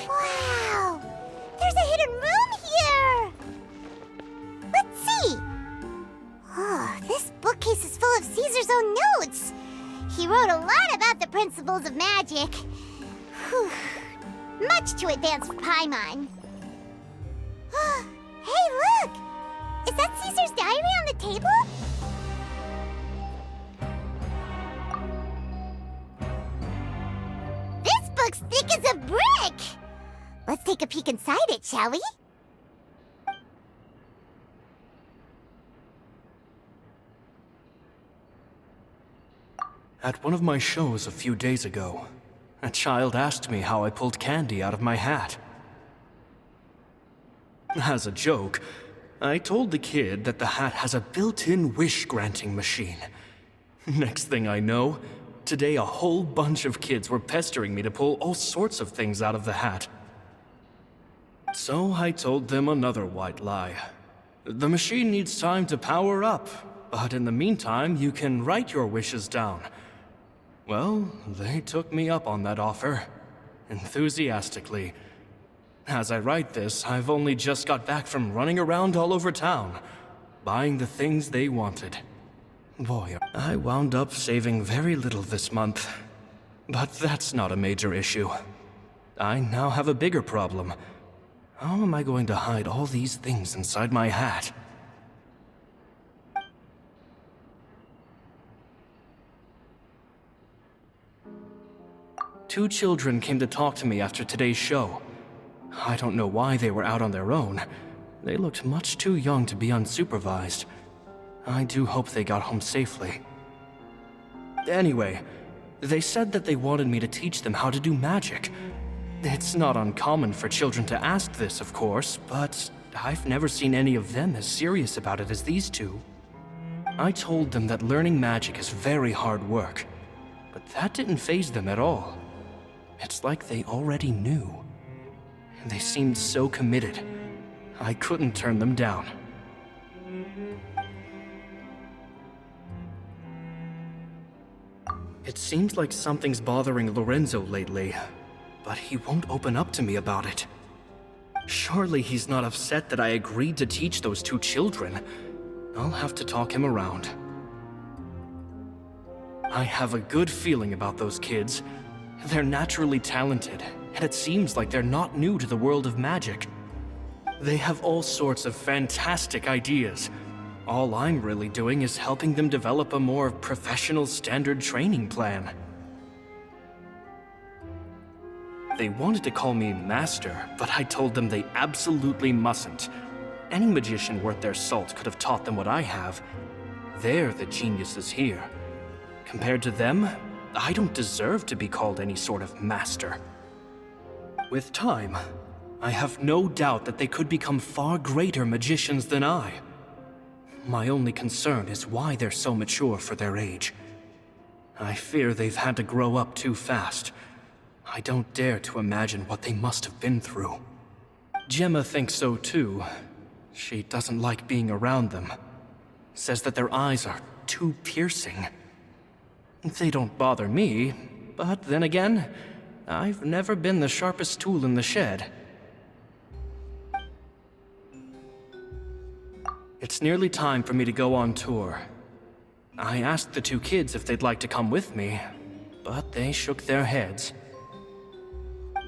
Wow! There's a hidden room here! Let's see! Oh, this bookcase is full of Caesar's own notes! He wrote a lot about the principles of magic. Whew. Much too advanced for Paimon. Hey, look! Is that Caesar's diary on the table? This book's thick as a brick! Let's take a peek inside it, shall we? At one of my shows a few days ago, a child asked me how I pulled candy out of my hat. As a joke, I told the kid that the hat has a built-in wish-granting machine. Next thing I know, today a whole bunch of kids were pestering me to pull all sorts of things out of the hat. So I told them another white lie. The machine needs time to power up, but in the meantime, you can write your wishes down. Well, they took me up on that offer, enthusiastically. As I write this, I've only just got back from running around all over town, buying the things they wanted. Boy, I wound up saving very little this month. But that's not a major issue. I now have a bigger problem. How am I going to hide all these things inside my hat? Two children came to talk to me after today's show. I don't know why they were out on their own. They looked much too young to be unsupervised. I do hope they got home safely. Anyway, they said that they wanted me to teach them how to do magic. It's not uncommon for children to ask this, of course, but I've never seen any of them as serious about it as these two. I told them that learning magic is very hard work, but that didn't faze them at all. It's like they already knew. They seemed so committed. I couldn't turn them down. It seems like something's bothering Lorenzo lately, but he won't open up to me about it. Surely he's not upset that I agreed to teach those two children. I'll have to talk him around. I have a good feeling about those kids. They're naturally talented, and it seems like they're not new to the world of magic. They have all sorts of fantastic ideas. All I'm really doing is helping them develop a more professional standard training plan. They wanted to call me Master, but I told them they absolutely mustn't. Any magician worth their salt could have taught them what I have. They're the geniuses here. Compared to them, I don't deserve to be called any sort of master. With time, I have no doubt that they could become far greater magicians than I. My only concern is why they're so mature for their age. I fear they've had to grow up too fast. I don't dare to imagine what they must have been through. Gemma thinks so too. She doesn't like being around them. Says that their eyes are too piercing. They don't bother me, but then again, I've never been the sharpest tool in the shed. It's nearly time for me to go on tour. I asked the two kids if they'd like to come with me, but they shook their heads.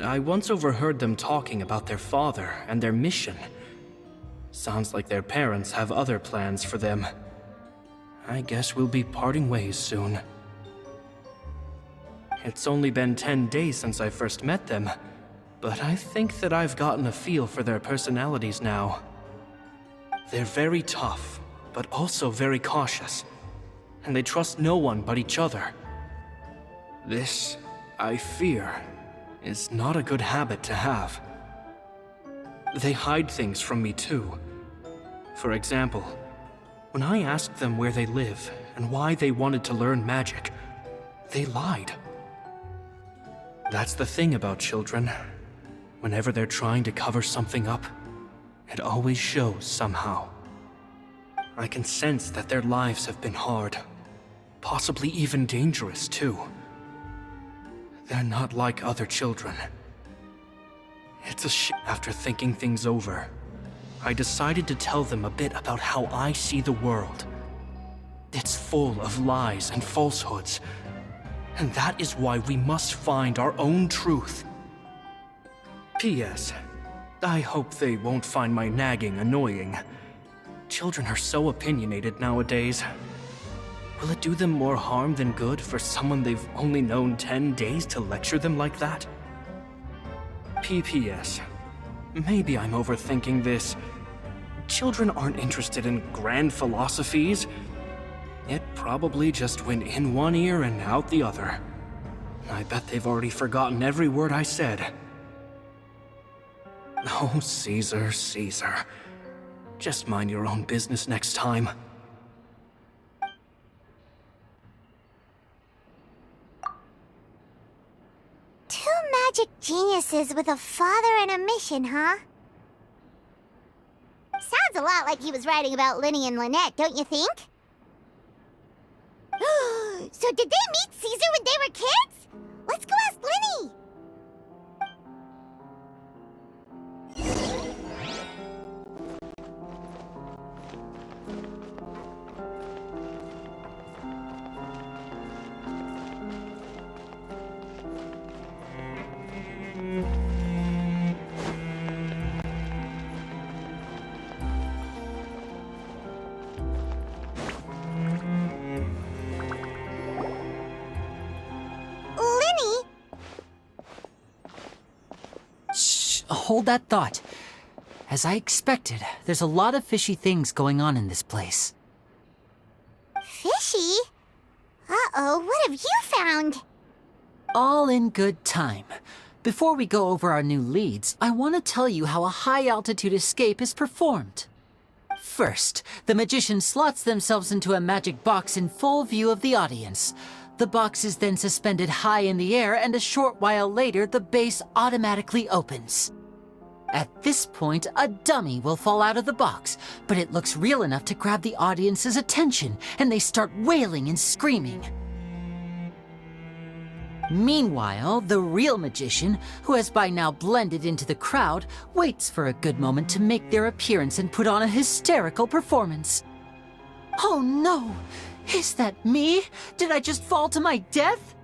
I once overheard them talking about their father and their mission. Sounds like their parents have other plans for them. I guess we'll be parting ways soon. It's only been 10 days since I first met them, but I think that I've gotten a feel for their personalities now. They're very tough, but also very cautious, and they trust no one but each other. This, I fear, is not a good habit to have. They hide things from me too. For example, when I asked them where they live and why they wanted to learn magic, they lied. That's the thing about children. Whenever they're trying to cover something up, it always shows somehow. I can sense that their lives have been hard, possibly even dangerous too. They're not like other children. It's a shame. After thinking things over, I decided to tell them a bit about how I see the world. It's full of lies and falsehoods, and that is why we must find our own truth. P.S. I hope they won't find my nagging annoying. Children are so opinionated nowadays. Will it do them more harm than good for someone they've only known 10 days to lecture them like that? P.P.S. Maybe I'm overthinking this. Children aren't interested in grand philosophies. It probably just went in one ear and out the other. I bet they've already forgotten every word I said. Oh, Caesar, Caesar. Just mind your own business next time. Two magic geniuses with a father and a mission, huh? Sounds a lot like he was writing about Linny and Lynette, don't you think? So did they meet Caesar when they were kids? Let's go ask Linny! hold that thought. As I expected, there's a lot of fishy things going on in this place. Fishy? Uh-oh, what have you found? All in good time. Before we go over our new leads, I want to tell you how a high-altitude escape is performed. First, the magician slots themselves into a magic box in full view of the audience. The box is then suspended high in the air, and a short while later, the base automatically opens. At this point, a dummy will fall out of the box, but it looks real enough to grab the audience's attention, and they start wailing and screaming. Meanwhile, the real magician, who has by now blended into the crowd, waits for a good moment to make their appearance and put on a hysterical performance. Oh no! Is that me? Did I just fall to my death?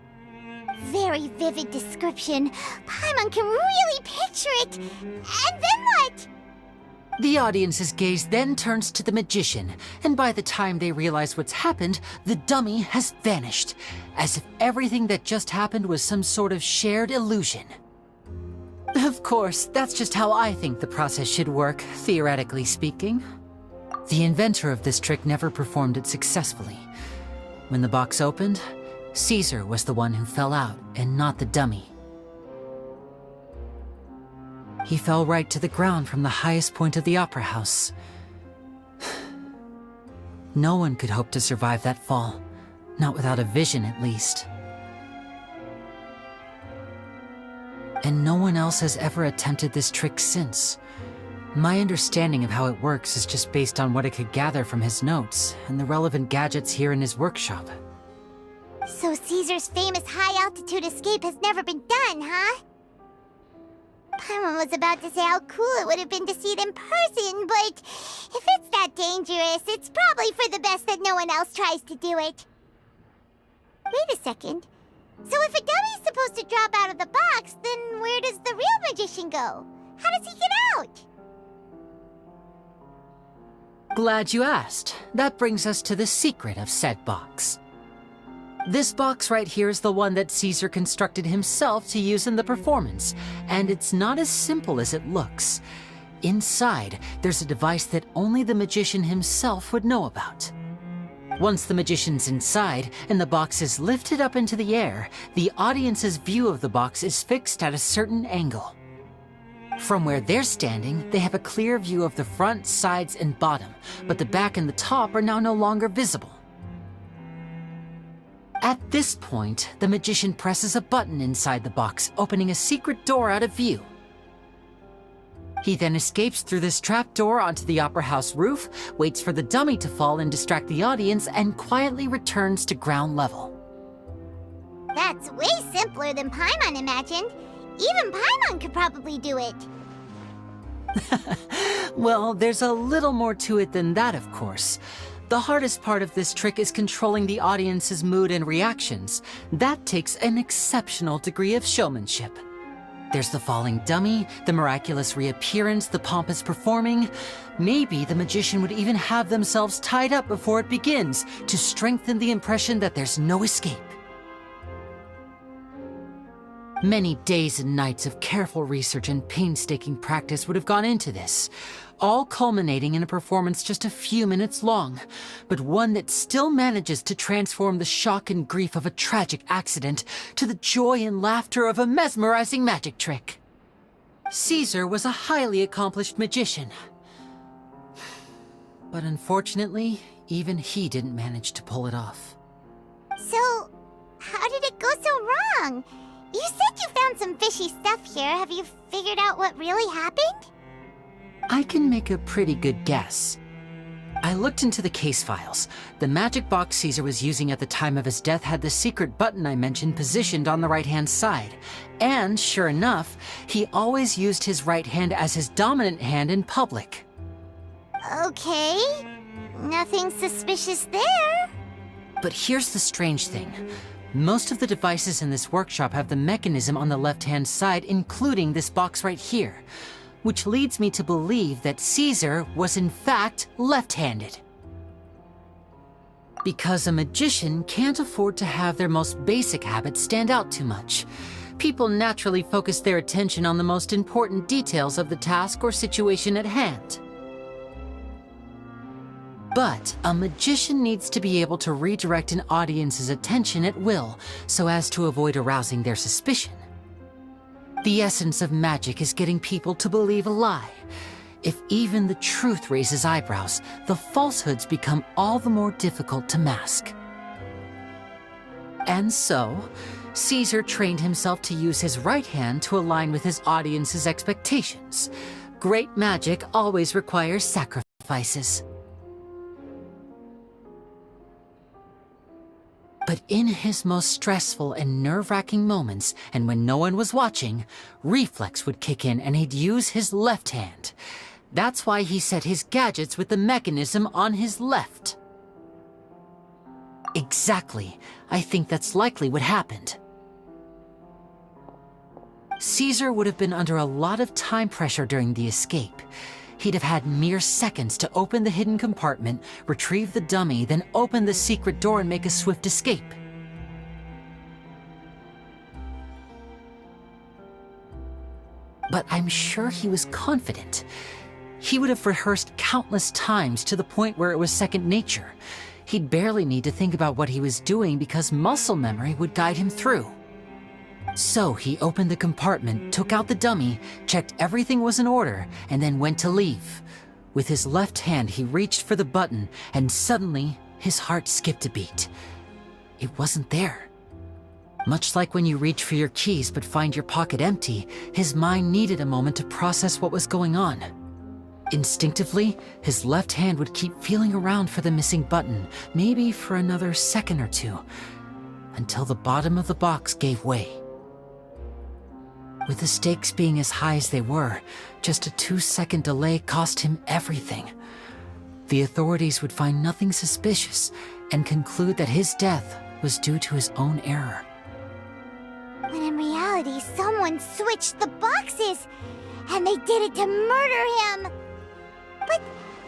Very vivid description. Paimon can really picture it. And then what? The audience's gaze then turns to the magician, and by the time they realize what's happened, the dummy has vanished, as if everything that just happened was some sort of shared illusion. Of course, that's just how I think the process should work, theoretically speaking. The inventor of this trick never performed it successfully. When the box opened, Caesar was the one who fell out, and not the dummy. He fell right to the ground from the highest point of the opera house. No one could hope to survive that fall, not without a vision at least. And no one else has ever attempted this trick since. My understanding of how it works is just based on what I could gather from his notes and the relevant gadgets here in his workshop. So Caesar's famous high-altitude escape has never been done, huh? Paimon was about to say how cool it would have been to see it in person, but if it's that dangerous, it's probably for the best that no one else tries to do it. Wait a second. So if a dummy's supposed to drop out of the box, then where does the real magician go? How does he get out? Glad you asked. That brings us to the secret of said box. This box right here is the one that Caesar constructed himself to use in the performance, and it's not as simple as it looks. Inside, there's a device that only the magician himself would know about. Once the magician's inside and the box is lifted up into the air, the audience's view of the box is fixed at a certain angle. From where they're standing, they have a clear view of the front, sides, and bottom, but the back and the top are now no longer visible. At this point, the magician presses a button inside the box, opening a secret door out of view. He then escapes through this trapdoor onto the opera house roof, waits for the dummy to fall and distract the audience, and quietly returns to ground level. That's way simpler than Paimon imagined. Even Paimon could probably do it. Well, there's a little more to it than that, of course. The hardest part of this trick is controlling the audience's mood and reactions. That takes an exceptional degree of showmanship. There's the falling dummy, the miraculous reappearance, the pompous performing. Maybe the magician would even have themselves tied up before it begins to strengthen the impression that there's no escape. Many days and nights of careful research and painstaking practice would have gone into this, all culminating in a performance just a few minutes long, but one that still manages to transform the shock and grief of a tragic accident to the joy and laughter of a mesmerizing magic trick. Caesar was a highly accomplished magician, but unfortunately, even he didn't manage to pull it off. So, how did it go so wrong? You said you found some fishy stuff here. Have you figured out what really happened? I can make a pretty good guess. I looked into the case files. The magic box Caesar was using at the time of his death had the secret button I mentioned positioned on the right-hand side. And sure enough, he always used his right hand as his dominant hand in public. Okay, nothing suspicious there. But here's the strange thing. Most of the devices in this workshop have the mechanism on the left-hand side, including this box right here, which leads me to believe that Caesar was in fact left-handed. Because a magician can't afford to have their most basic habits stand out too much. People naturally focus their attention on the most important details of the task or situation at hand. But a magician needs to be able to redirect an audience's attention at will so as to avoid arousing their suspicion. The essence of magic is getting people to believe a lie. If even the truth raises eyebrows, the falsehoods become all the more difficult to mask. And so, Caesar trained himself to use his right hand to align with his audience's expectations. Great magic always requires sacrifices. But in his most stressful and nerve-wracking moments, and when no one was watching, reflex would kick in and he'd use his left hand. That's why he set his gadgets with the mechanism on his left. Exactly. I think that's likely what happened. Caesar would have been under a lot of time pressure during the escape. He'd have had mere seconds to open the hidden compartment, retrieve the dummy, then open the secret door and make a swift escape. But I'm sure he was confident. He would have rehearsed countless times to the point where it was second nature. He'd barely need to think about what he was doing because muscle memory would guide him through. So he opened the compartment, took out the dummy, checked everything was in order, and then went to leave. With his left hand, he reached for the button, and suddenly, his heart skipped a beat. It wasn't there. Much like when you reach for your keys but find your pocket empty, his mind needed a moment to process what was going on. Instinctively, his left hand would keep feeling around for the missing button, maybe for another second or two, until the bottom of the box gave way. With the stakes being as high as they were, just a 2-second delay cost him everything. The authorities would find nothing suspicious and conclude that his death was due to his own error. When in reality, someone switched the boxes, and they did it to murder him. But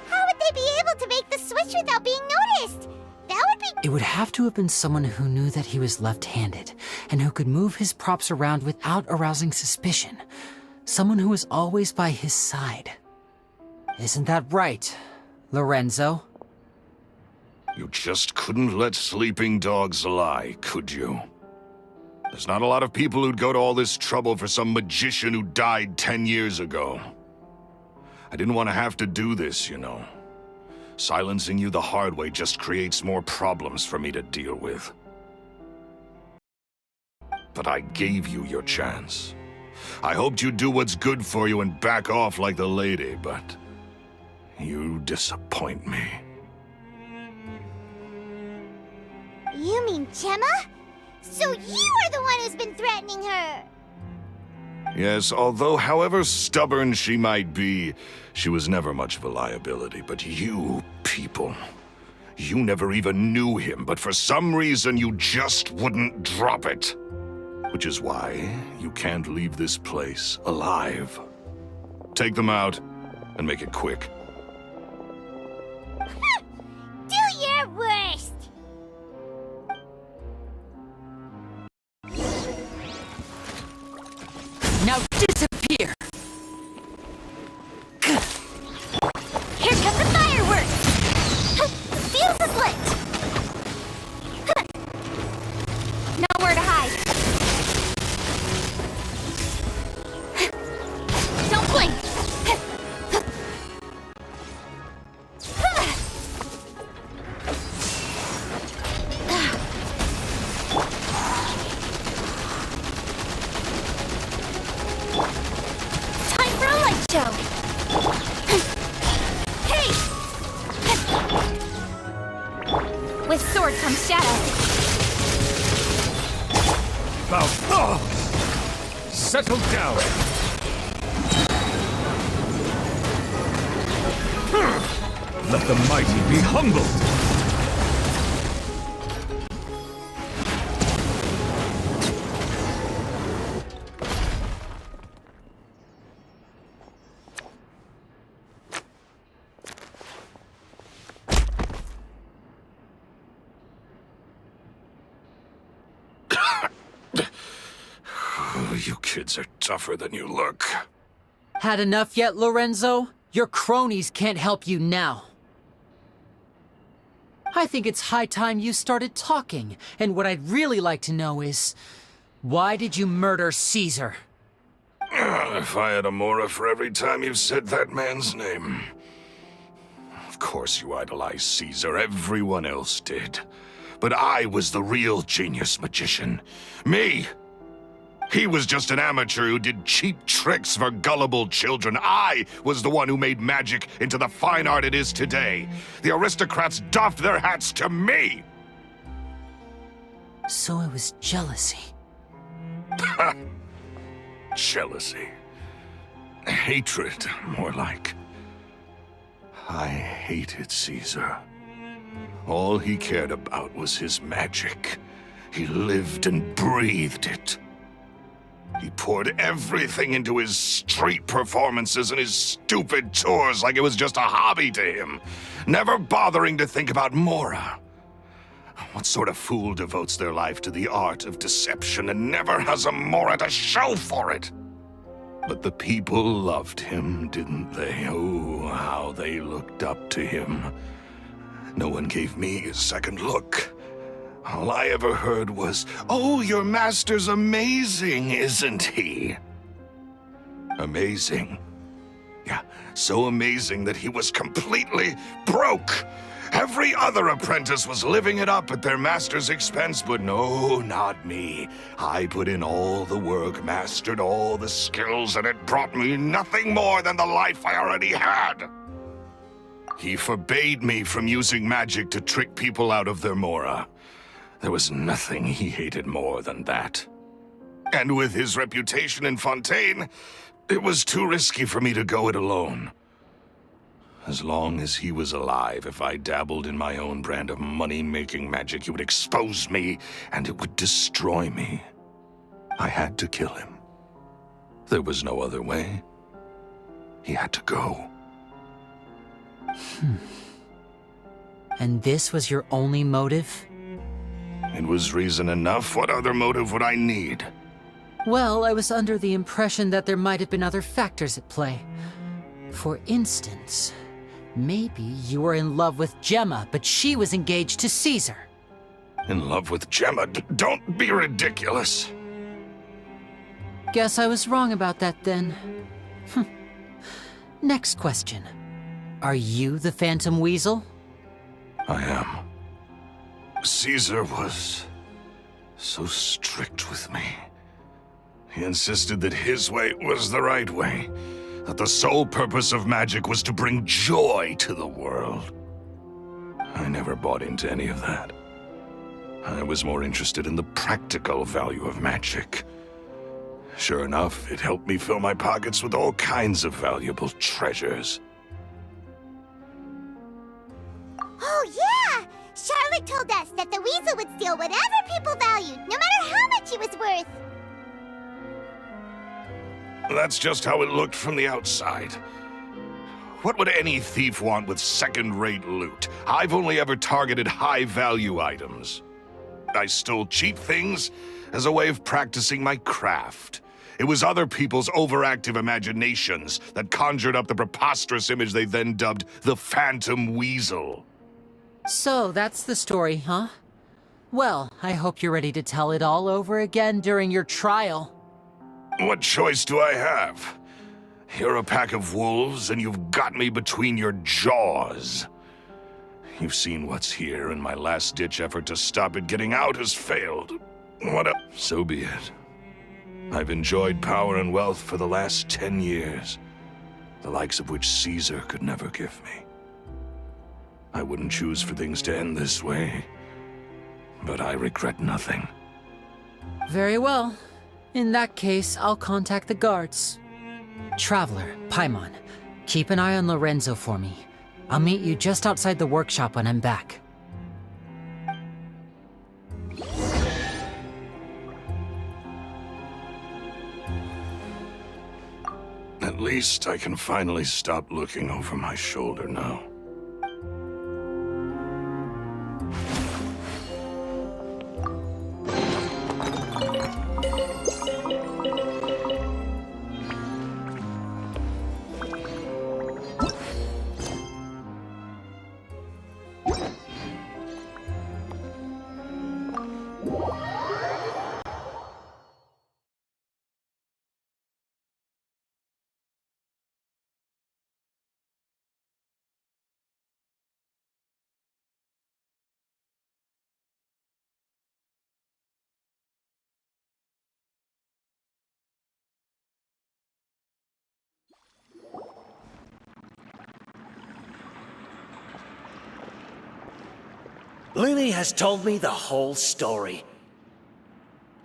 how would they be able to make the switch without being noticed? That would be... It would have to have been someone who knew that he was left-handed, and who could move his props around without arousing suspicion. Someone who was always by his side. Isn't that right, Lorenzo? You just couldn't let sleeping dogs lie, could you? There's not a lot of people who'd go to all this trouble for some magician who died 10 years ago. I didn't want to have to do this, you know. Silencing you the hard way just creates more problems for me to deal with. But I gave you your chance. I hoped you'd do what's good for you and back off like the lady, but you disappoint me. You mean Gemma? So you are the one who's been threatening her! Yes, although however stubborn she might be, she was never much of a liability. But you people, you never even knew him, but for some reason you just wouldn't drop it. Which is why you can't leave this place alive. Take them out, and make it quick. Do your worst! Now disappear! Here come the fireworks! The fuse is lit! Nowhere to hide. Don't blink! Time for a light show! Hey! With sword comes shadow. Settle down. Let the mighty be humbled. kids are tougher than you look. Had enough yet, Lorenzo? Your cronies can't help you now. I think it's high time you started talking, and what I'd really like to know is, why did you murder Caesar? If I had a mora for every time you've said that man's name. Of course you idolized Caesar, everyone else did. But I was the real genius magician. Me! He was just an amateur who did cheap tricks for gullible children. I was the one who made magic into the fine art it is today. The aristocrats doffed their hats to me! So it was jealousy. Jealousy. Hatred, more like. I hated Caesar. All he cared about was his magic. He lived and breathed it. He poured everything into his street performances and his stupid tours like it was just a hobby to him, never bothering to think about mora. What sort of fool devotes their life to the art of deception and never has a mora to show for it? But the people loved him, didn't they? Oh, how they looked up to him. No one gave me a second look. All I ever heard was, "Oh, your master's amazing, isn't he?" Amazing. Yeah, so amazing that he was completely broke. Every other apprentice was living it up at their master's expense, but no, not me. I put in all the work, mastered all the skills, and it brought me nothing more than the life I already had. He forbade me from using magic to trick people out of their mora. There was nothing he hated more than that. And with his reputation in Fontaine, it was too risky for me to go it alone. As long as he was alive, if I dabbled in my own brand of money-making magic, he would expose me, and it would destroy me. I had to kill him. There was no other way. He had to go. And this was your only motive? It was reason enough. What other motive would I need? Well, I was under the impression that there might have been other factors at play. For instance, maybe you were in love with Gemma, but she was engaged to Caesar. In love with Gemma? Don't be ridiculous. Guess I was wrong about that then. Next question. Are you the Phantom Weasel? I am. Caesar was so strict with me. He insisted that his way was the right way, that the sole purpose of magic was to bring joy to the world. I never bought into any of that. I was more interested in the practical value of magic. Sure enough, it helped me fill my pockets with all kinds of valuable treasures. Oh, yeah! Charlotte told us that the weasel would steal whatever people valued, no matter how much it was worth. That's just how it looked from the outside. What would any thief want with second-rate loot? I've only ever targeted high-value items. I stole cheap things as a way of practicing my craft. It was other people's overactive imaginations that conjured up the preposterous image they then dubbed the Phantom Weasel. So, that's the story, huh? Well, I hope you're ready to tell it all over again during your trial. What choice do I have? You're a pack of wolves, and you've got me between your jaws. You've seen what's here, and my last-ditch effort to stop it getting out has failed. So be it. I've enjoyed power and wealth for the last 10 years, the likes of which Caesar could never give me. I wouldn't choose for things to end this way, but I regret nothing. Very well. In that case, I'll contact the guards. Traveler, Paimon, keep an eye on Lorenzo for me. I'll meet you just outside the workshop when I'm back. At least I can finally stop looking over my shoulder now. Lily has told me the whole story.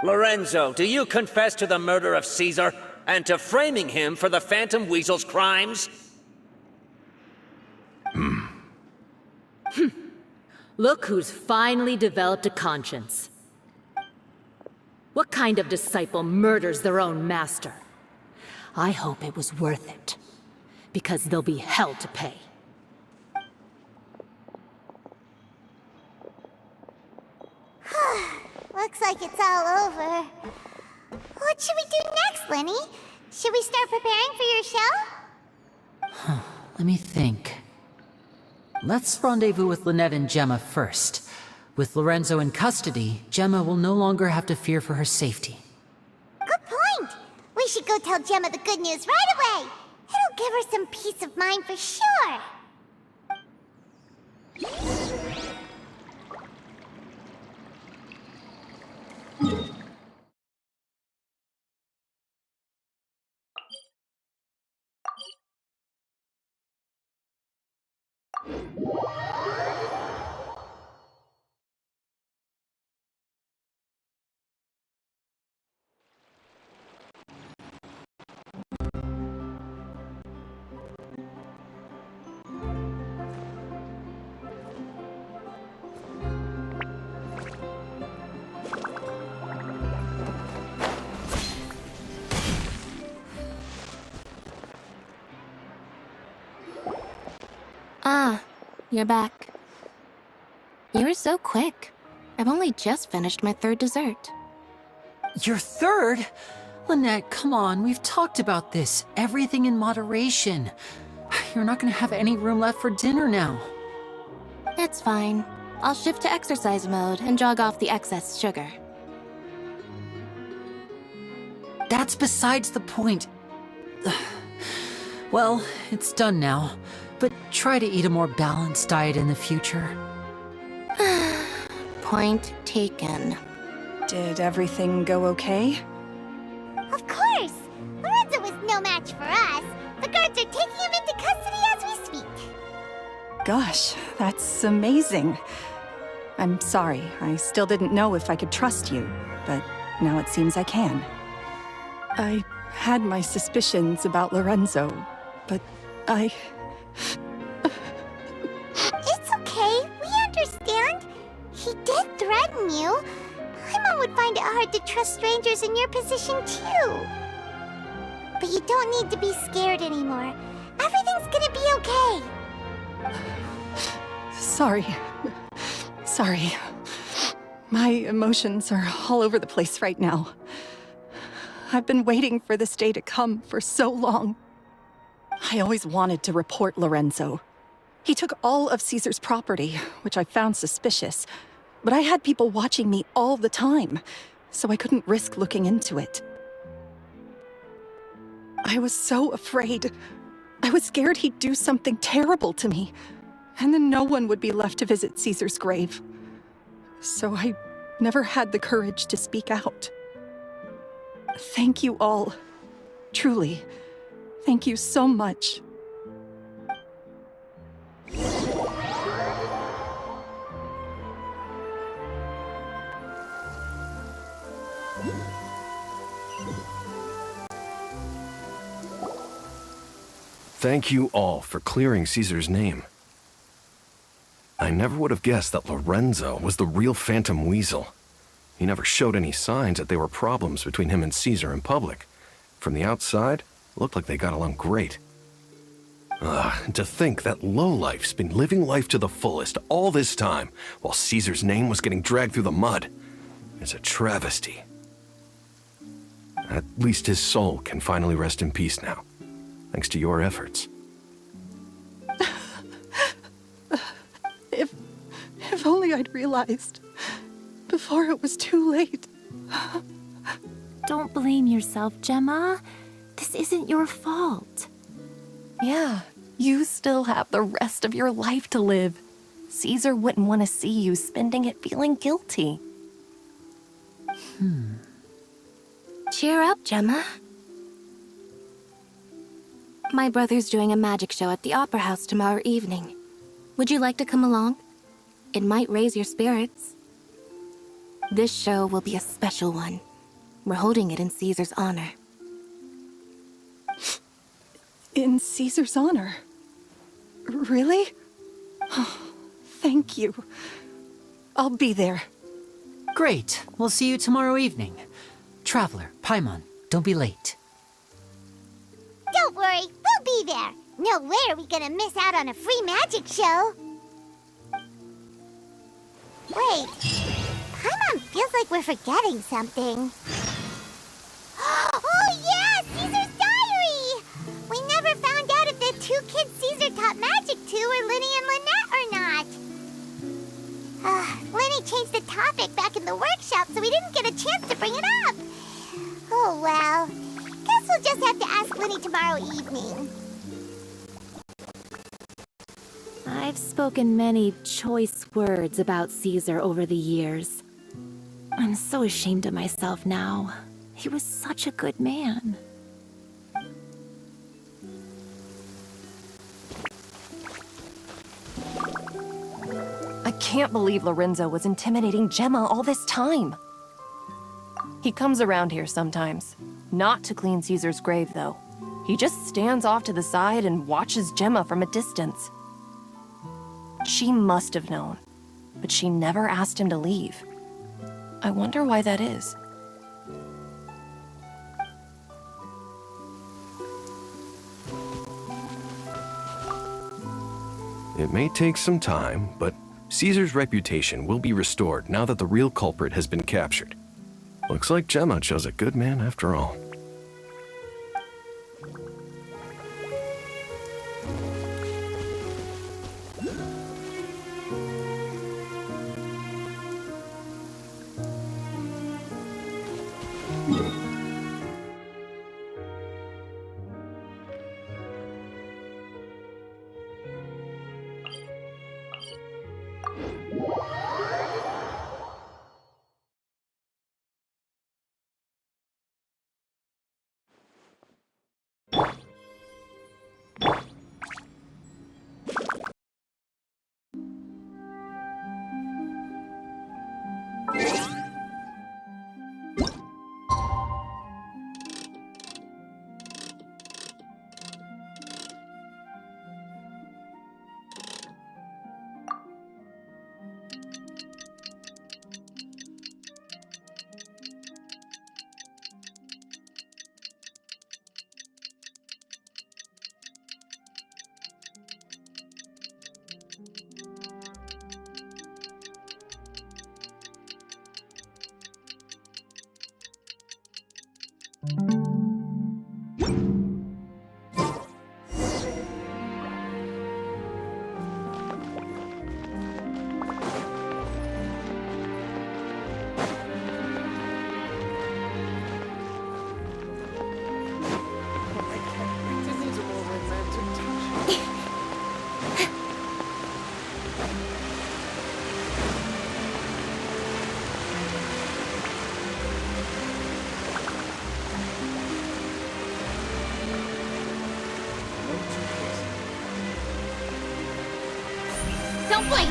Lorenzo, do you confess to the murder of Caesar and to framing him for the Phantom Weasel's crimes? Look who's finally developed a conscience. What kind of disciple murders their own master? I hope it was worth it, because there'll be hell to pay. Looks like it's all over. What should we do next, Lenny? Should we start preparing for your show? Let me think. Let's rendezvous with Lynette and Gemma first. With Lorenzo in custody, Gemma will no longer have to fear for her safety. Good point. We should go tell Gemma the good news right away. It'll give her some peace of mind for sure. Ah, you're back. You were so quick. I've only just finished my third dessert. Your third? Lynette, come on, we've talked about this. Everything in moderation. You're not gonna have any room left for dinner now. It's fine. I'll shift to exercise mode and jog off the excess sugar. That's besides the point. Well, it's done now, but try to eat a more balanced diet in the future. Point taken. Did everything go okay? Of course! Lorenzo was no match for us. The guards are taking him into custody as we speak. Gosh, that's amazing. I'm sorry, I still didn't know if I could trust you, but now it seems I can. I had my suspicions about Lorenzo, but I... It's okay, we understand. He did threaten you. My mom would find it hard to trust strangers in your position too. But you don't need to be scared anymore. Everything's gonna be okay. Sorry. Sorry. My emotions are all over the place right now. I've been waiting for this day to come for so long. I always wanted to report Lorenzo. He took all of Caesar's property, which I found suspicious, but I had people watching me all the time, so I couldn't risk looking into it. I was so afraid. I was scared he'd do something terrible to me, and then no one would be left to visit Caesar's grave. So I never had the courage to speak out. Thank you all. Truly. Thank you so much. Thank you all for clearing Caesar's name. I never would have guessed that Lorenzo was the real Phantom Weasel. He never showed any signs that there were problems between him and Caesar in public. From the outside, it looked like they got along great. And to think that lowlife's been living life to the fullest all this time, while Caesar's name was getting dragged through the mud. It's a travesty. At least his soul can finally rest in peace now, thanks to your efforts. If only I'd realized before it was too late. Don't blame yourself, Gemma. This isn't your fault. Yeah, you still have the rest of your life to live. Caesar wouldn't want to see you spending it feeling guilty. Cheer up, Gemma. My brother's doing a magic show at the Opera House tomorrow evening. Would you like to come along? It might raise your spirits. This show will be a special one. We're holding it in Caesar's honor. In Caesar's honor? Really? Oh, thank you. I'll be there. Great. We'll see you tomorrow evening. Traveler, Paimon, don't be late. Don't worry, we'll be there. No way are we gonna miss out on a free magic show. Wait, Paimon feels like we're forgetting something. Oh yeah, Caesar's diary! We never found out if the two kids Caesar taught magic to were Linny and Lynette or not. Linny changed the topic back in the workshop, so we didn't get a chance to bring it up. Oh well, guess we'll just have to ask Linny tomorrow evening. I've spoken many choice words about Caesar over the years. I'm so ashamed of myself now. He was such a good man. I can't believe Lorenzo was intimidating Gemma all this time. He comes around here sometimes. Not to clean Caesar's grave, though. He just stands off to the side and watches Gemma from a distance. She must have known, but she never asked him to leave. I wonder why that is. It may take some time, but Caesar's reputation will be restored now that the real culprit has been captured. Looks like Gemma chose a good man after all. Don't blink!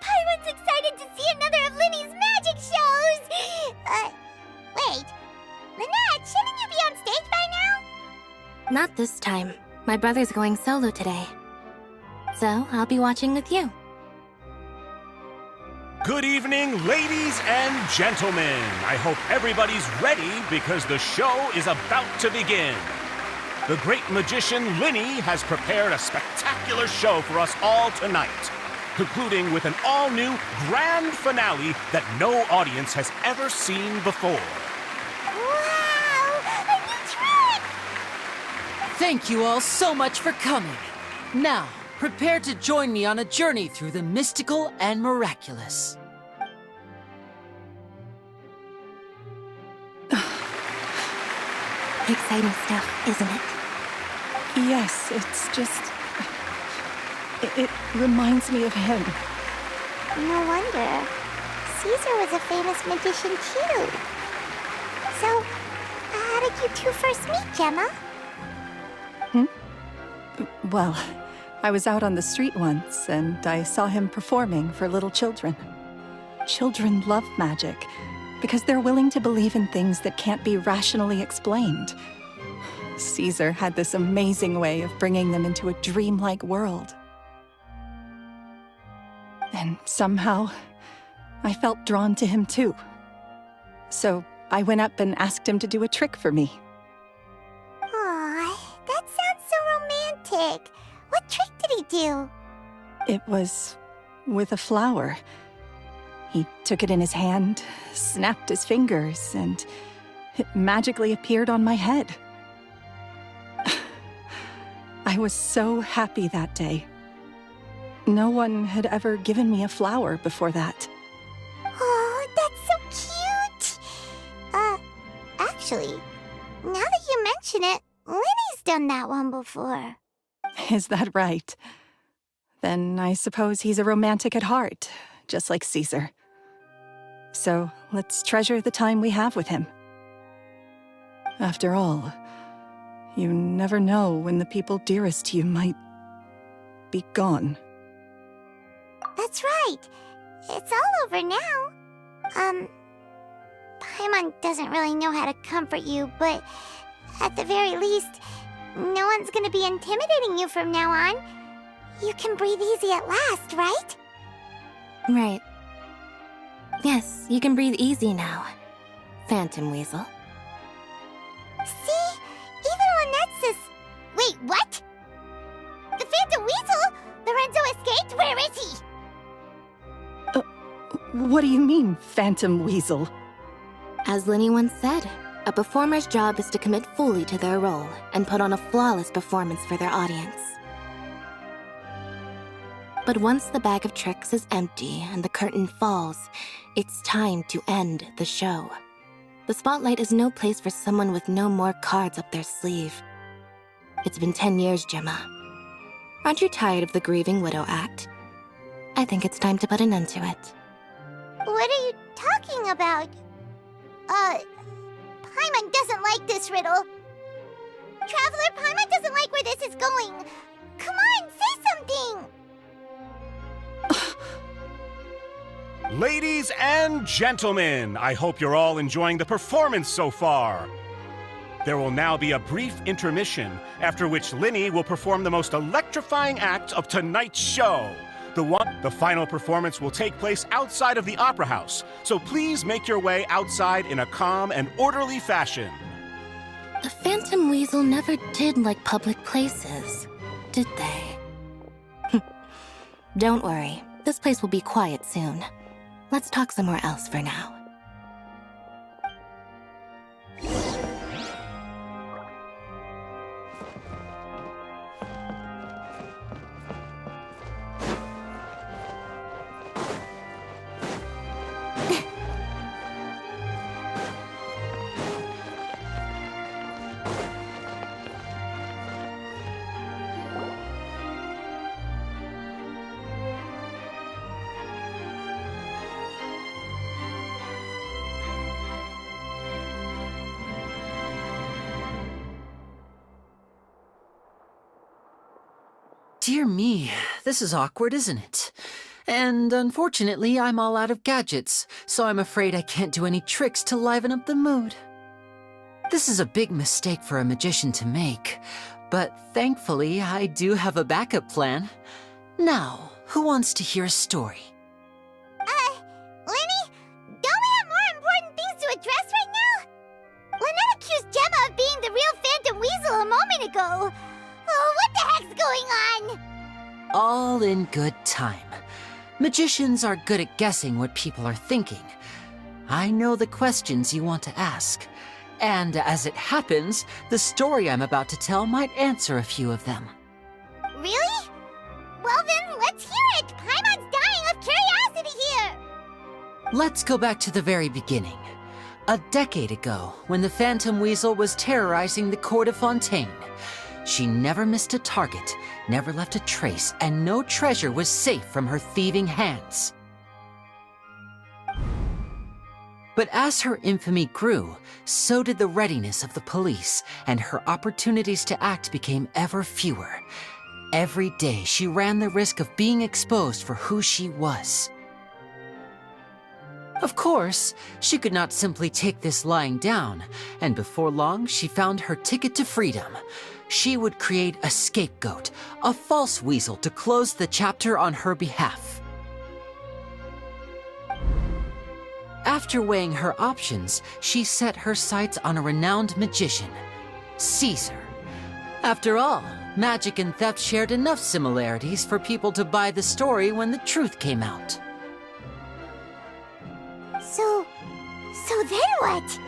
Paimon's excited to see another of Linny's magic shows! Wait. Lynette, shouldn't you be on stage by now? Not this time. My brother's going solo today. So, I'll be watching with you. Good evening, ladies and gentlemen. I hope everybody's ready because the show is about to begin. The great magician Linny has prepared a spectacular show for us all tonight, concluding with an all-new grand finale that no audience has ever seen before. Wow! A new trick! Thank you all so much for coming. Now, prepare to join me on a journey through the mystical and miraculous. Exciting stuff, isn't it? Yes, it's just... It reminds me of him. No wonder. Caesar was a famous magician too. So, how did you two first meet, Gemma? Well, I was out on the street once, and I saw him performing for little children. Children love magic, because they're willing to believe in things that can't be rationally explained. Caesar had this amazing way of bringing them into a dreamlike world. And somehow, I felt drawn to him too. So I went up and asked him to do a trick for me. Aw, that sounds so romantic. What trick did he do? It was with a flower. He took it in his hand, snapped his fingers, and it magically appeared on my head. I was so happy that day. No one had ever given me a flower before that. Oh, that's so cute! Actually, now that you mention it, Linny's done that one before. Is that right? Then I suppose he's a romantic at heart, just like Caesar. So let's treasure the time we have with him. After all, you never know when the people dearest to you might be gone. That's right. It's all over now. Paimon doesn't really know how to comfort you, but at the very least, no one's gonna be intimidating you from now on. You can breathe easy at last, right? Right. Yes, you can breathe easy now, Phantom Weasel. See? Even Lynette says... Wait, what? The Phantom Weasel? Lorenzo escaped? Where is he? What do you mean, Phantom Weasel? As Linny once said, a performer's job is to commit fully to their role and put on a flawless performance for their audience. But once the bag of tricks is empty and the curtain falls, it's time to end the show. The spotlight is no place for someone with no more cards up their sleeve. It's been 10 years, Gemma. Aren't you tired of the grieving widow act? I think it's time to put an end to it. What are you talking about? Paimon doesn't like this riddle. Traveler, Paimon doesn't like where this is going. Come on, say something! Ladies and gentlemen, I hope you're all enjoying the performance so far. There will now be a brief intermission, after which Linny will perform the most electrifying act of tonight's show. The final performance will take place outside of the Opera House, so please make your way outside in a calm and orderly fashion. The Phantom Weasel never did like public places, did they? Don't worry, this place will be quiet soon. Let's talk somewhere else for now. Dear me, this is awkward, isn't it? And unfortunately, I'm all out of gadgets, so I'm afraid I can't do any tricks to liven up the mood. This is a big mistake for a magician to make, but thankfully, I do have a backup plan. Now, who wants to hear a story? All in good time. Magicians are good at guessing what people are thinking. I know the questions you want to ask. And as it happens, the story I'm about to tell might answer a few of them. Really? Well then, let's hear it! Paimon's dying of curiosity here! Let's go back to the very beginning. A decade ago, when the Phantom Weasel was terrorizing the court of Fontaine. She never missed a target, never left a trace, and no treasure was safe from her thieving hands. But as her infamy grew, so did the readiness of the police, and her opportunities to act became ever fewer. Every day, she ran the risk of being exposed for who she was. Of course, she could not simply take this lying down, and before long, she found her ticket to freedom. She would create a scapegoat, a false weasel to close the chapter on her behalf. After weighing her options, she set her sights on a renowned magician, Caesar. After all, magic and theft shared enough similarities for people to buy the story when the truth came out. So then what?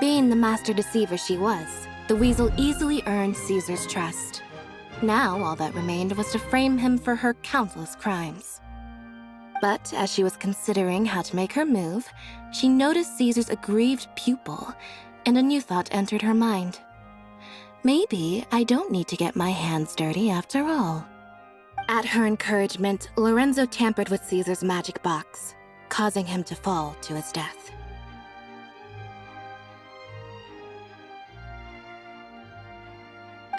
Being the master deceiver she was, the weasel easily earned Caesar's trust. Now all that remained was to frame him for her countless crimes. But as she was considering how to make her move, she noticed Caesar's aggrieved pupil, and a new thought entered her mind. Maybe I don't need to get my hands dirty after all. At her encouragement, Lorenzo tampered with Caesar's magic box, causing him to fall to his death.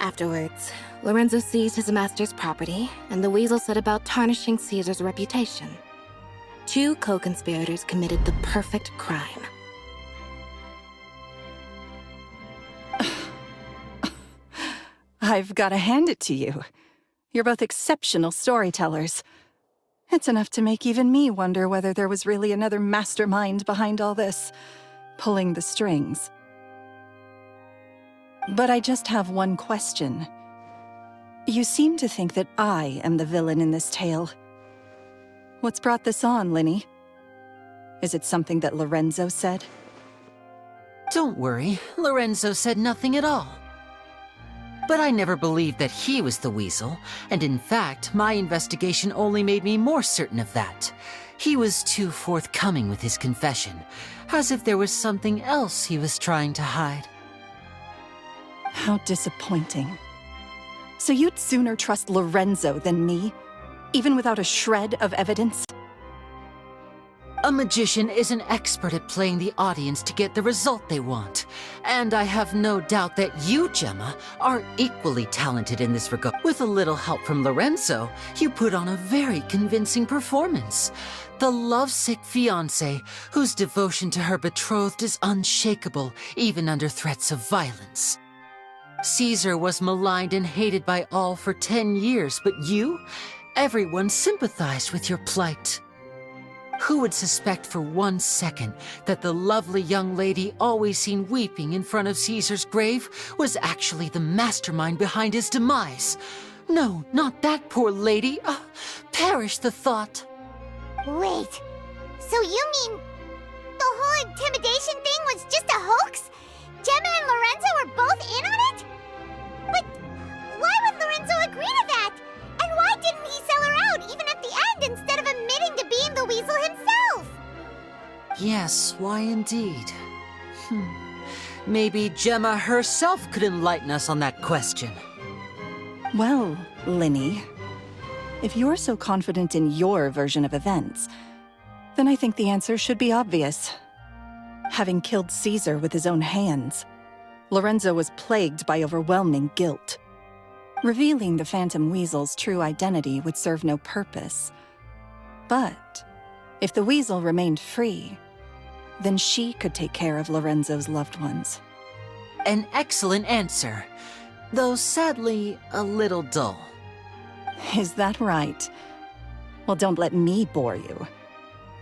Afterwards, Lorenzo seized his master's property, and the weasel set about tarnishing Caesar's reputation. Two co-conspirators committed the perfect crime. I've got to hand it to you. You're both exceptional storytellers. It's enough to make even me wonder whether there was really another mastermind behind all this, pulling the strings. But I just have one question. You seem to think that I am the villain in this tale. What's brought this on, Linny? Is it something that Lorenzo said? Don't worry, Lorenzo said nothing at all. But I never believed that he was the weasel, and in fact, my investigation only made me more certain of that. He was too forthcoming with his confession, as if there was something else he was trying to hide. How disappointing. So you'd sooner trust Lorenzo than me, even without a shred of evidence? A magician is an expert at playing the audience to get the result they want. And I have no doubt that you, Gemma, are equally talented in this regard. With a little help from Lorenzo, you put on a very convincing performance. The lovesick fiancé, whose devotion to her betrothed is unshakable, even under threats of violence. Caesar was maligned and hated by all for 10 years, but you? Everyone sympathized with your plight. Who would suspect for 1 second that the lovely young lady always seen weeping in front of Caesar's grave was actually the mastermind behind his demise? No, not that poor lady. Perish the thought. Wait, so you mean the whole intimidation thing was just a hoax? Gemma and Lorenzo were both in on it? But why would Lorenzo agree to that? And why didn't he sell her out even at the end instead of admitting to being the weasel himself? Yes, why indeed? Maybe Gemma herself could enlighten us on that question. Well, Linny, if you're so confident in your version of events, then I think the answer should be obvious. Having killed Caesar with his own hands, Lorenzo was plagued by overwhelming guilt. Revealing the Phantom Weasel's true identity would serve no purpose. But if the weasel remained free, then she could take care of Lorenzo's loved ones. An excellent answer, though sadly a little dull. Is that right? Well, don't let me bore you.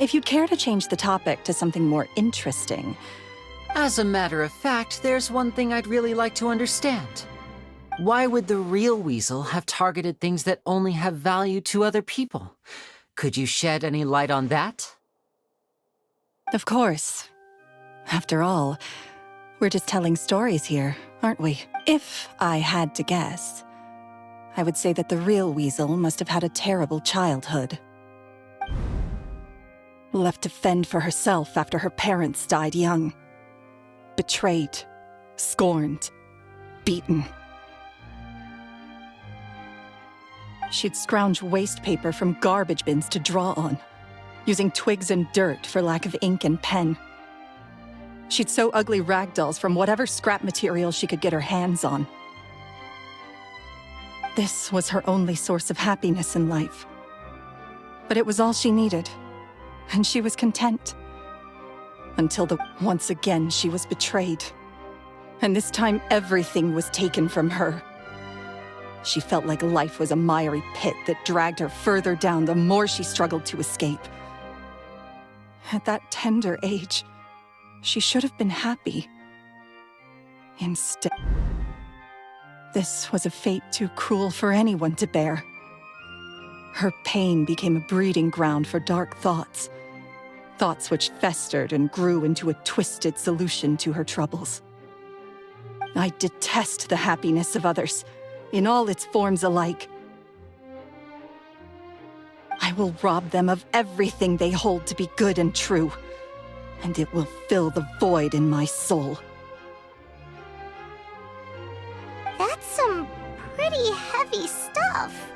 If you'd care to change the topic to something more interesting. As a matter of fact, there's one thing I'd really like to understand. Why would the real weasel have targeted things that only have value to other people? Could you shed any light on that? Of course. After all, we're just telling stories here, aren't we? If I had to guess, I would say that the real weasel must have had a terrible childhood. Left to fend for herself after her parents died young. Betrayed, scorned, beaten. She'd scrounge waste paper from garbage bins to draw on, using twigs and dirt for lack of ink and pen. She'd sew ugly rag dolls from whatever scrap material she could get her hands on. This was her only source of happiness in life. But it was all she needed, and she was content. Until once again she was betrayed. And this time everything was taken from her. She felt like life was a miry pit that dragged her further down the more she struggled to escape. At that tender age, she should have been happy. Instead, this was a fate too cruel for anyone to bear. Her pain became a breeding ground for dark thoughts. Thoughts which festered and grew into a twisted solution to her troubles. I detest the happiness of others, in all its forms alike. I will rob them of everything they hold to be good and true, and it will fill the void in my soul. That's some pretty heavy stuff.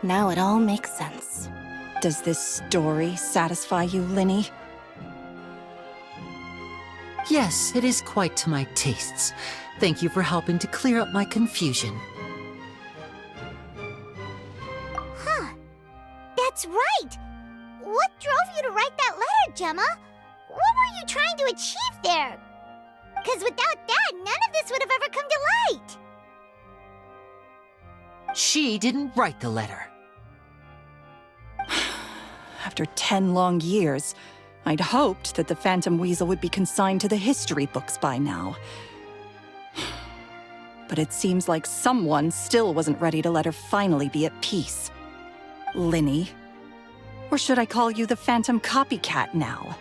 Now it all makes sense. Does this story satisfy you, Linny? Yes, it is quite to my tastes. Thank you for helping to clear up my confusion. Huh. That's right! What drove you to write that letter, Gemma? What were you trying to achieve there? Because without that, none of this would have ever come to light! She didn't write the letter. After 10 long years, I'd hoped that the Phantom Weasel would be consigned to the history books by now. But it seems like someone still wasn't ready to let her finally be at peace. Linny. Or should I call you the Phantom Copycat now?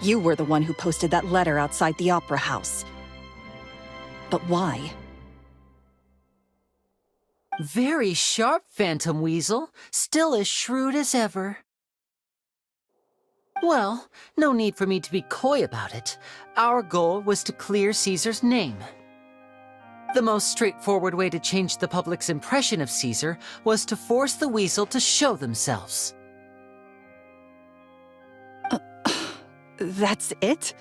You were the one who posted that letter outside the Opera House. But why? Very sharp, Phantom Weasel. Still as shrewd as ever. Well, no need for me to be coy about it. Our goal was to clear Caesar's name. The most straightforward way to change the public's impression of Caesar was to force the Weasel to show themselves. That's it?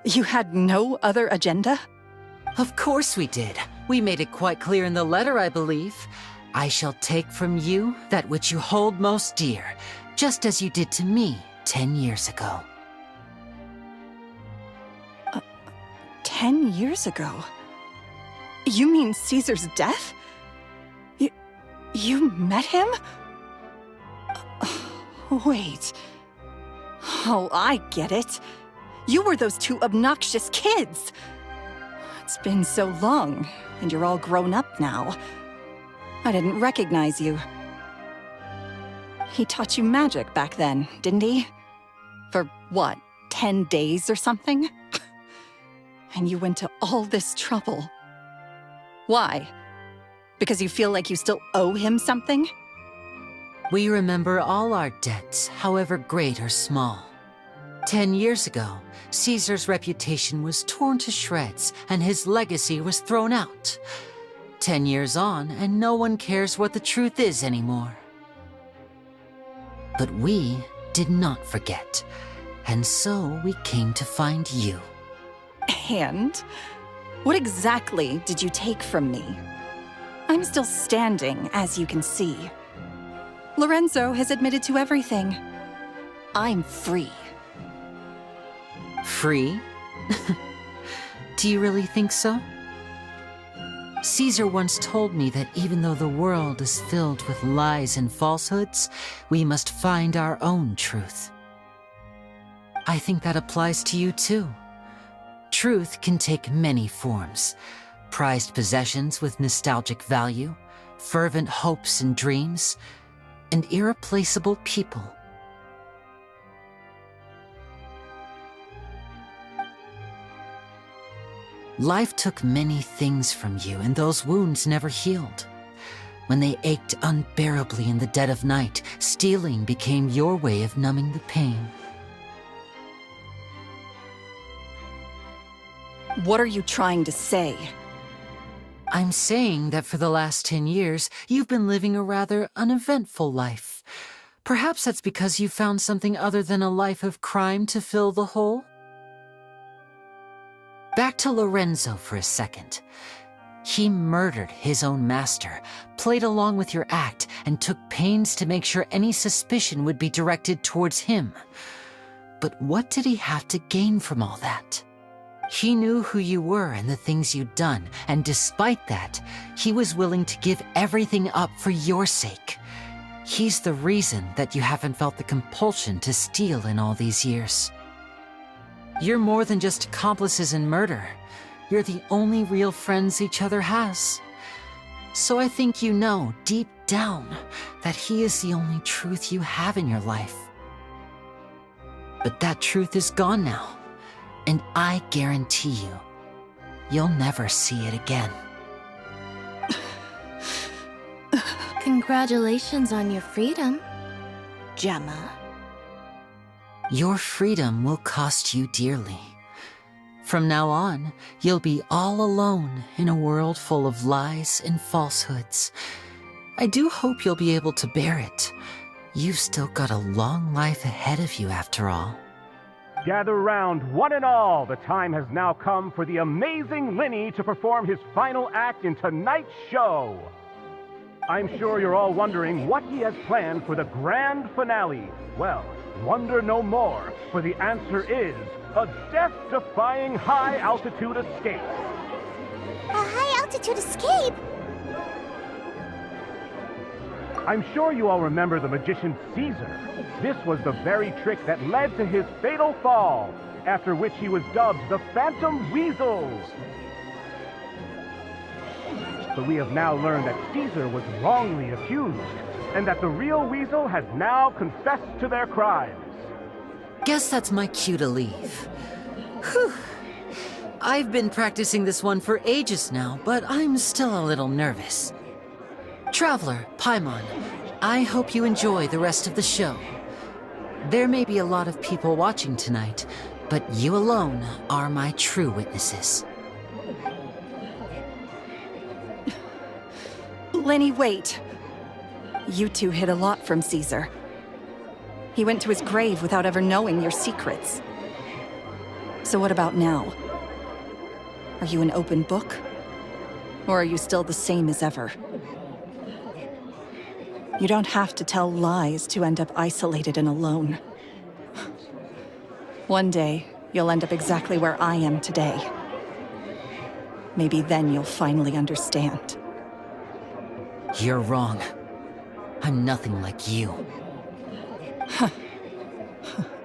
You had no other agenda? Of course we did. We made it quite clear in the letter, I believe. I shall take from you that which you hold most dear, just as you did to me 10 years ago. 10 years ago? You mean Caesar's death? You met him? Wait. Oh, I get it. You were those two obnoxious kids. It's been so long, and you're all grown up now. I didn't recognize you. He taught you magic back then, didn't he? For what, 10 days or something? And you went to all this trouble. Why? Because you feel like you still owe him something? We remember all our debts, however great or small. 10 years ago, Caesar's reputation was torn to shreds, and his legacy was thrown out. 10 years on, and no one cares what the truth is anymore. But we did not forget, and so we came to find you. And? What exactly did you take from me? I'm still standing, as you can see. Lorenzo has admitted to everything. I'm free. Free? Do you really think so? Caesar once told me that even though the world is filled with lies and falsehoods, we must find our own truth. I think that applies to you too. Truth can take many forms, prized possessions with nostalgic value, fervent hopes and dreams, and irreplaceable people. Life took many things from you, and those wounds never healed. When they ached unbearably in the dead of night, stealing became your way of numbing the pain. What are you trying to say? I'm saying that for the last 10 years, you've been living a rather uneventful life. Perhaps that's because you found something other than a life of crime to fill the hole? Back to Lorenzo for a second. He murdered his own master, played along with your act, and took pains to make sure any suspicion would be directed towards him. But what did he have to gain from all that? He knew who you were and the things you'd done, and despite that, he was willing to give everything up for your sake. He's the reason that you haven't felt the compulsion to steal in all these years. You're more than just accomplices in murder. You're the only real friends each other has. So I think you know, deep down, that he is the only truth you have in your life. But that truth is gone now, and I guarantee you, you'll never see it again. Congratulations on your freedom, Gemma. Your freedom will cost you dearly. From now on, you'll be all alone in a world full of lies and falsehoods. I do hope you'll be able to bear it. You've still got a long life ahead of you after all. Gather round, one and all. The time has now come for the amazing Lenny to perform his final act in tonight's show. I'm sure you're all wondering what he has planned for the grand finale. Well, wonder no more, for the answer is a death-defying high-altitude escape. A high-altitude escape? I'm sure you all remember the magician Caesar. This was the very trick that led to his fatal fall, after which he was dubbed the Phantom Weasel. But we have now learned that Caesar was wrongly accused, and that the real Weasel has now confessed to their crimes. Guess that's my cue to leave. Whew. I've been practicing this one for ages now, but I'm still a little nervous. Traveler, Paimon, I hope you enjoy the rest of the show. There may be a lot of people watching tonight, but you alone are my true witnesses. Lenny, wait. You two hid a lot from Caesar. He went to his grave without ever knowing your secrets. So what about now? Are you an open book? Or are you still the same as ever? You don't have to tell lies to end up isolated and alone. One day, you'll end up exactly where I am today. Maybe then you'll finally understand. You're wrong. I'm nothing like you.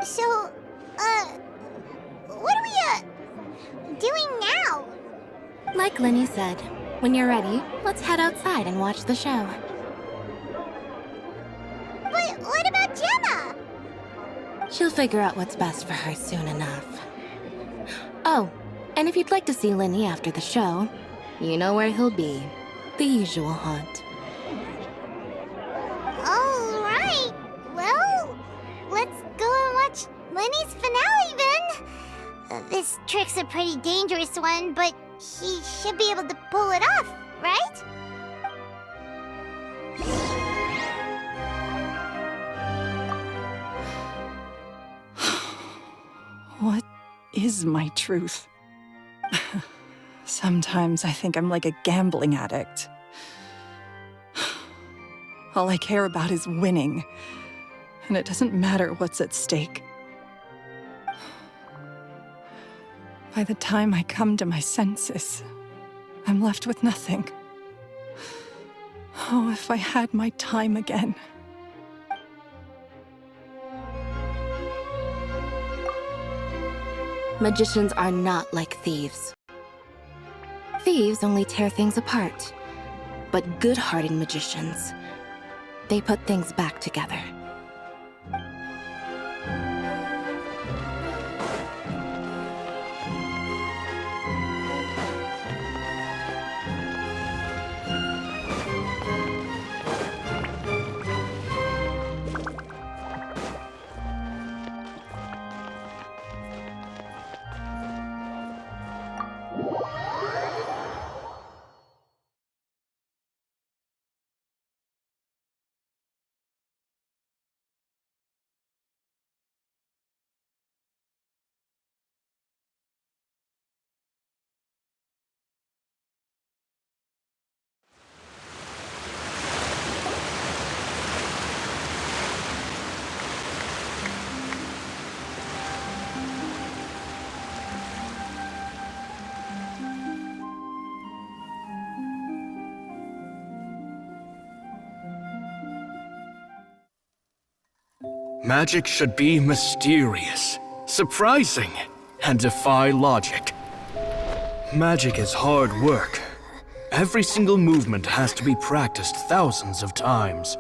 So, what are we, doing now? Like Lenny said, when you're ready, let's head outside and watch the show. But what about Gemma? She'll figure out what's best for her soon enough. Oh, and if you'd like to see Lenny after the show, you know where he'll be. The usual haunt. All right. Well, let's go and watch Lenny's finale then. This trick's a pretty dangerous one, but he should be able to pull it off, right? What is my truth? Sometimes I think I'm like a gambling addict. All I care about is winning, and it doesn't matter what's at stake. By the time I come to my senses, I'm left with nothing. Oh, if I had my time again. Magicians are not like thieves. Thieves only tear things apart. But good-hearted magicians, they put things back together. Magic should be mysterious, surprising, and defy logic. Magic is hard work. Every single movement has to be practiced thousands of times.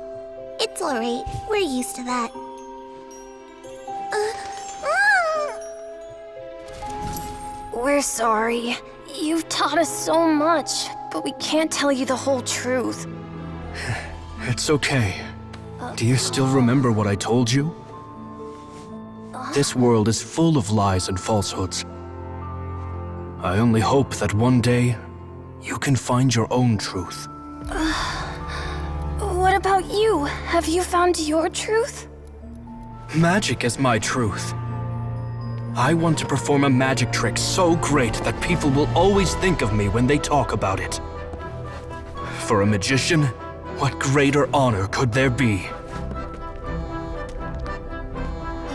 It's alright. We're used to that. We're sorry. You've taught us so much, but we can't tell you the whole truth. It's okay. Do you still remember what I told you? This world is full of lies and falsehoods. I only hope that one day you can find your own truth. What about you? Have you found your truth? Magic is my truth. I want to perform a magic trick so great that people will always think of me when they talk about it. For a magician, what greater honor could there be?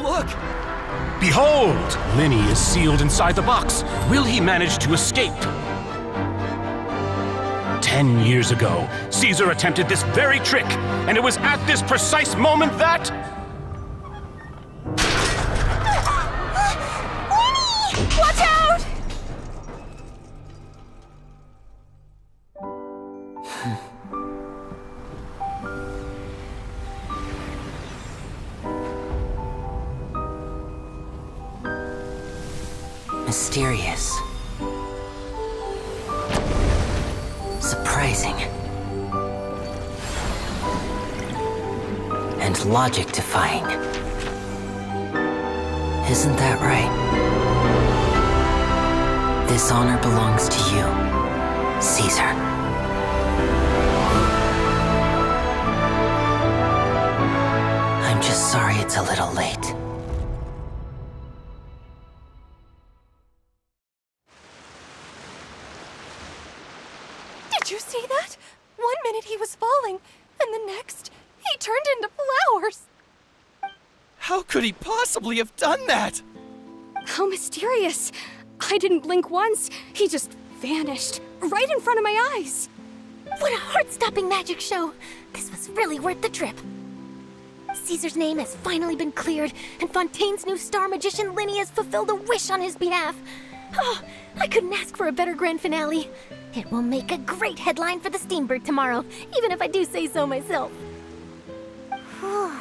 Look! Behold! Linny is sealed inside the box. Will he manage to escape? 10 years ago, Caesar attempted this very trick, and it was at this precise moment that... Watch out! Mysterious. Surprising. And logic-defying. Isn't that right? This honor belongs to you, Caesar. I'm just sorry it's a little late. Did you see that? 1 minute he was falling, and the next, he turned into flowers. How could he possibly have done that? How mysterious. I didn't blink once. He just vanished, right in front of my eyes. What a heart-stopping magic show! This was really worth the trip. Caesar's name has finally been cleared, and Fontaine's new star magician Linny has fulfilled a wish on his behalf. Oh, I couldn't ask for a better grand finale. It will make a great headline for the Steambird tomorrow, even if I do say so myself. Whew.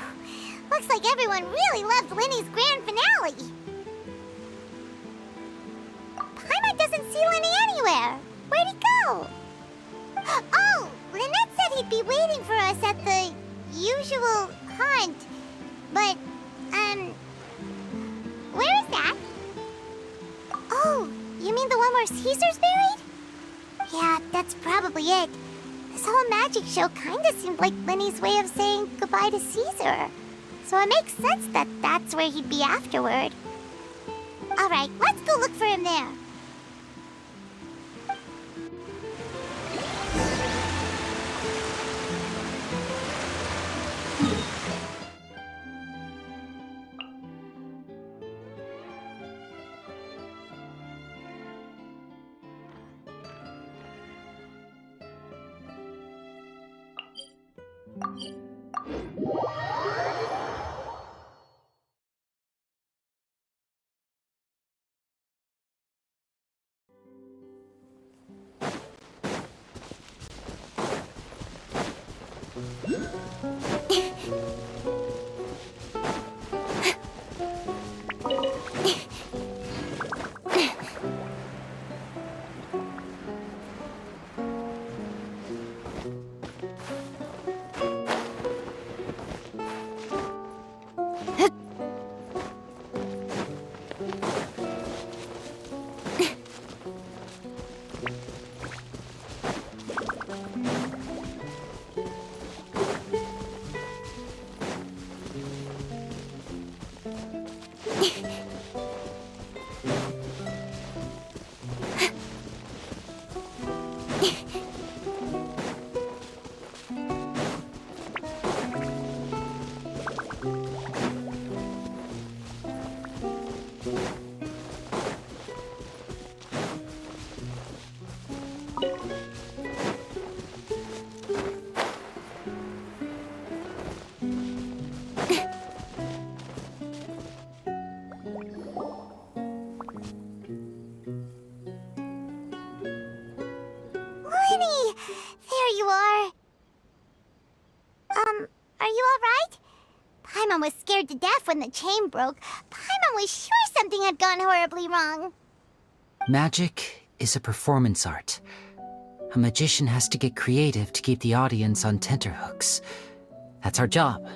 Looks like everyone really loved Linny's grand finale. Paimon doesn't see Linny anywhere. Where'd he go? Oh, Lynette said he'd be waiting for us at the usual hunt. But, where is that? Oh, you mean the one where Caesar's buried? Yeah, that's probably it. This whole magic show kinda seemed like Linny's way of saying goodbye to Caesar. So it makes sense that that's where he'd be afterward. Alright, let's go look for him there. all right? Paimon was scared to death when the chain broke. Paimon was sure something had gone horribly wrong. Magic is a performance art. A magician has to get creative to keep the audience on tenterhooks. That's our job.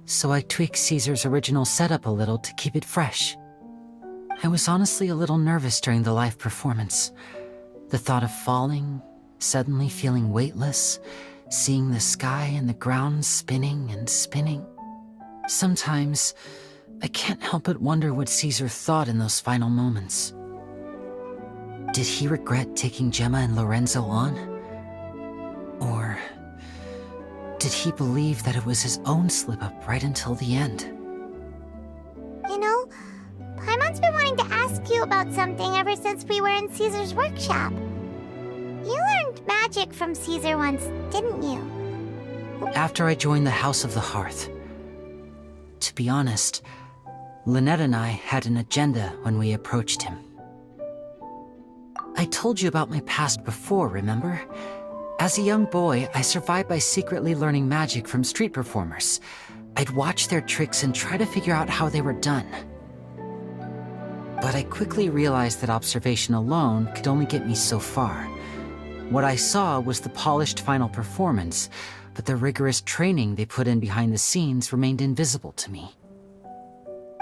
So I tweaked Caesar's original setup a little to keep it fresh. I was honestly a little nervous during the live performance. The thought of falling, suddenly feeling weightless, seeing the sky and the ground spinning and spinning. Sometimes, I can't help but wonder what Caesar thought in those final moments. Did he regret taking Gemma and Lorenzo on? Or did he believe that it was his own slip-up right until the end? You know, Paimon's been wanting to ask you about something ever since we were in Caesar's workshop. You learned magic from Caesar once, didn't you? After I joined the House of the Hearth. To be honest, Lynette and I had an agenda when we approached him. I told you about my past before, remember? As a young boy, I survived by secretly learning magic from street performers. I'd watch their tricks and try to figure out how they were done. But I quickly realized that observation alone could only get me so far. What I saw was the polished final performance, but the rigorous training they put in behind the scenes remained invisible to me.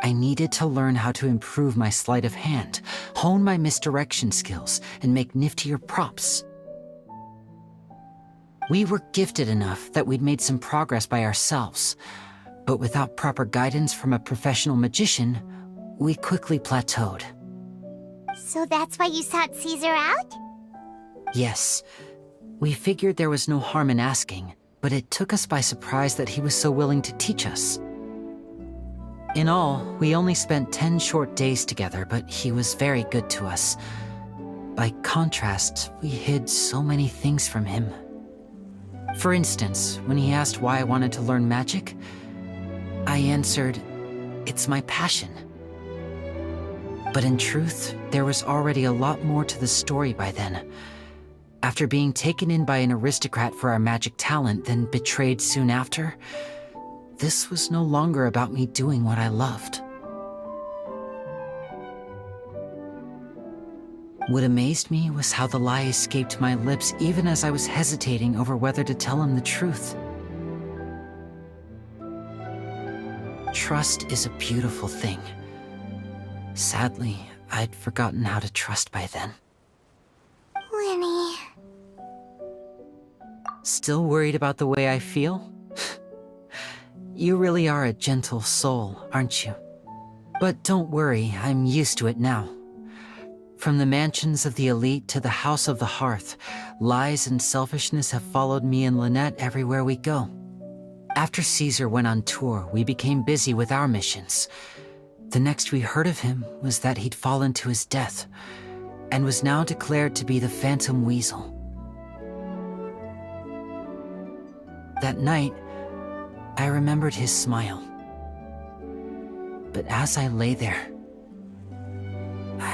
I needed to learn how to improve my sleight of hand, hone my misdirection skills, and make niftier props. We were gifted enough that we'd made some progress by ourselves, but without proper guidance from a professional magician, we quickly plateaued. So that's why you sought Caesar out? Yes. We figured there was no harm in asking, but it took us by surprise that he was so willing to teach us. In all, we only spent 10 short days together, but he was very good to us. By contrast, we hid so many things from him. For instance, when he asked why I wanted to learn magic, I answered, "It's my passion." But in truth, there was already a lot more to the story by then. After being taken in by an aristocrat for our magic talent, then betrayed soon after, this was no longer about me doing what I loved. What amazed me was how the lie escaped my lips even as I was hesitating over whether to tell him the truth. Trust is a beautiful thing. Sadly, I'd forgotten how to trust by then. Winnie. Still worried about the way I feel? You really are a gentle soul, aren't you? But don't worry, I'm used to it now. From the mansions of the elite to the House of the Hearth, lies and selfishness have followed me and Lynette everywhere we go. After Caesar went on tour, we became busy with our missions. The next we heard of him was that he'd fallen to his death, and was now declared to be the Phantom Weasel. That night, I remembered his smile. But as I lay there,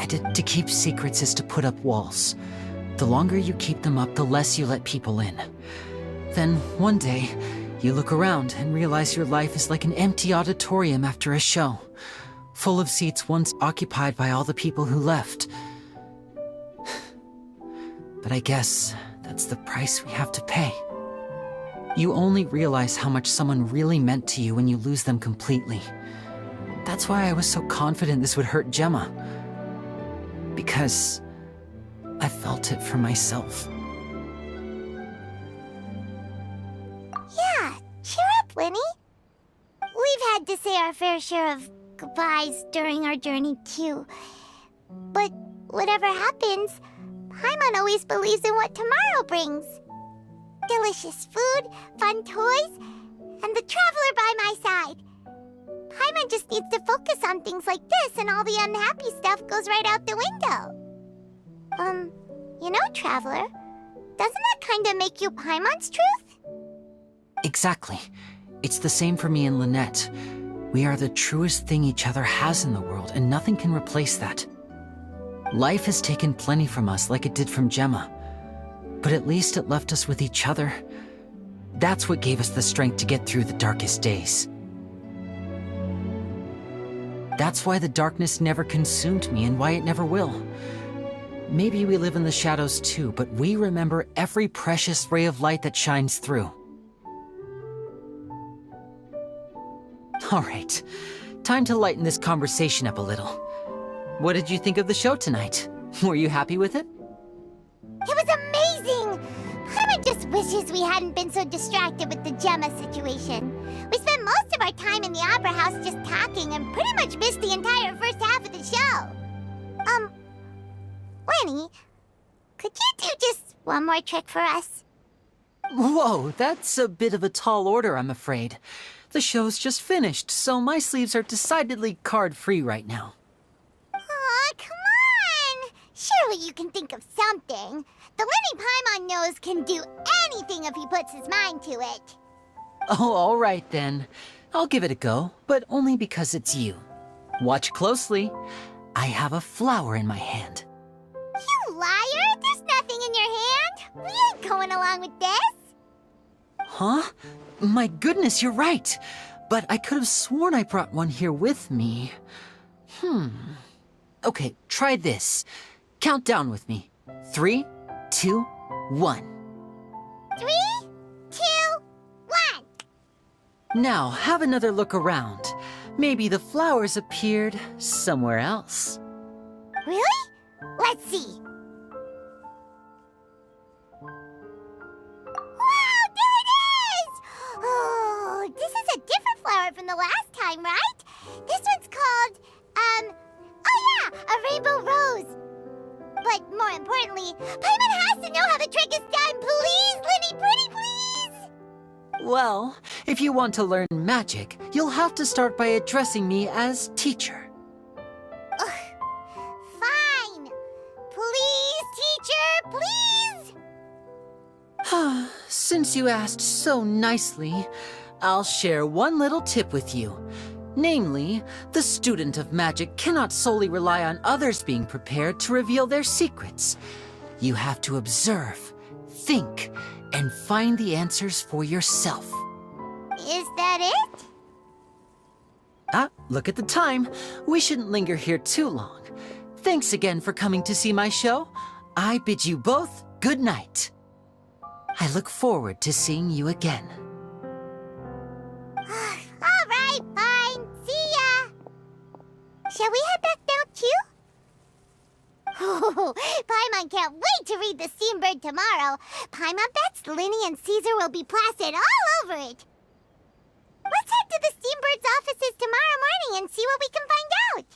to keep secrets is to put up walls. The longer you keep them up, the less you let people in. Then, one day, you look around and realize your life is like an empty auditorium after a show, full of seats once occupied by all the people who left. But I guess that's the price we have to pay. You only realize how much someone really meant to you when you lose them completely. That's why I was so confident this would hurt Gemma. Because I felt it for myself. Yeah, cheer up, Winnie. We've had to say our fair share of goodbyes during our journey, too. But whatever happens, Paimon always believes in what tomorrow brings. Delicious food, fun toys, and the traveler by my side. Paimon just needs to focus on things like this, and all the unhappy stuff goes right out the window. You know, Traveler, doesn't that kind of make you Paimon's truth? Exactly. It's the same for me and Lynette. We are the truest thing each other has in the world, and nothing can replace that. Life has taken plenty from us, like it did from Gemma. But at least it left us with each other. That's what gave us the strength to get through the darkest days. That's why the darkness never consumed me and why it never will. Maybe we live in the shadows too, but we remember every precious ray of light that shines through. All right, time to lighten this conversation up a little. What did you think of the show tonight? Were you happy with it? It was amazing! Part of me just wishes we hadn't been so distracted with the Gemma situation. We spent most of our time in the opera house just talking and pretty much missed the entire first half of the show. Lenny, could you do just one more trick for us? Whoa, that's a bit of a tall order, I'm afraid. The show's just finished, so my sleeves are decidedly card-free right now. Aw, come on! Surely you can think of something. The Lenny Paimon knows can do anything if he puts his mind to it. Oh, all right then. I'll give it a go, but only because it's you. Watch closely. I have a flower in my hand. You liar! There's nothing in your hand! We ain't going along with this! Huh? My goodness, you're right. But I could have sworn I brought one here with me. Okay, try this. Count down with me. 3, 2, 1. 3, 2, 1. Now, have another look around. Maybe the flowers appeared somewhere else. Really? Let's see. Wow, there it is! Oh, this is a different flower from the last time, right? This one's called, oh yeah, a rainbow rose. But more importantly, Paimon has to know how the trick is done. Please, Lenny, pretty please! Well, if you want to learn magic, you'll have to start by addressing me as teacher. Fine. Please, teacher, please! Since you asked so nicely, I'll share one little tip with you. Namely, the student of magic cannot solely rely on others being prepared to reveal their secrets. You have to observe, think, and find the answers for yourself. Is that it? Look at the time. We shouldn't linger here too long. Thanks again for coming to see my show. I bid you both good night. I look forward to seeing you again. All right, fine. See ya. Shall we head back down too? Oh, Paimon can't wait to read The Steambird tomorrow. Paimon bets Lenny and Caesar will be plastered all over it. Let's head to the Steambird's offices tomorrow morning and see what we can find out.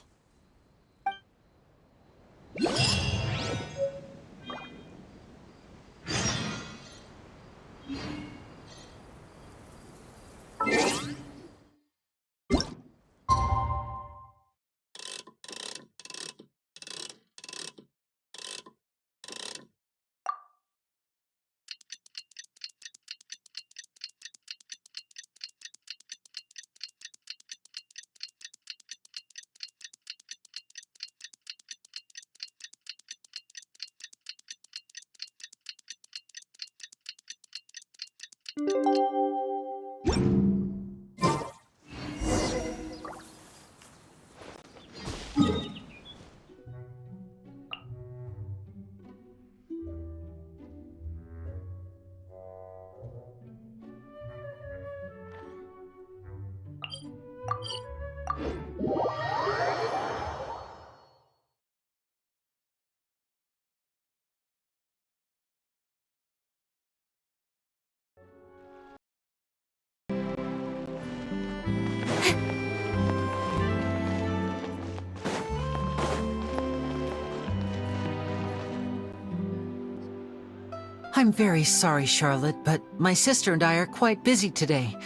I'm very sorry, Charlotte, but my sister and I are quite busy today.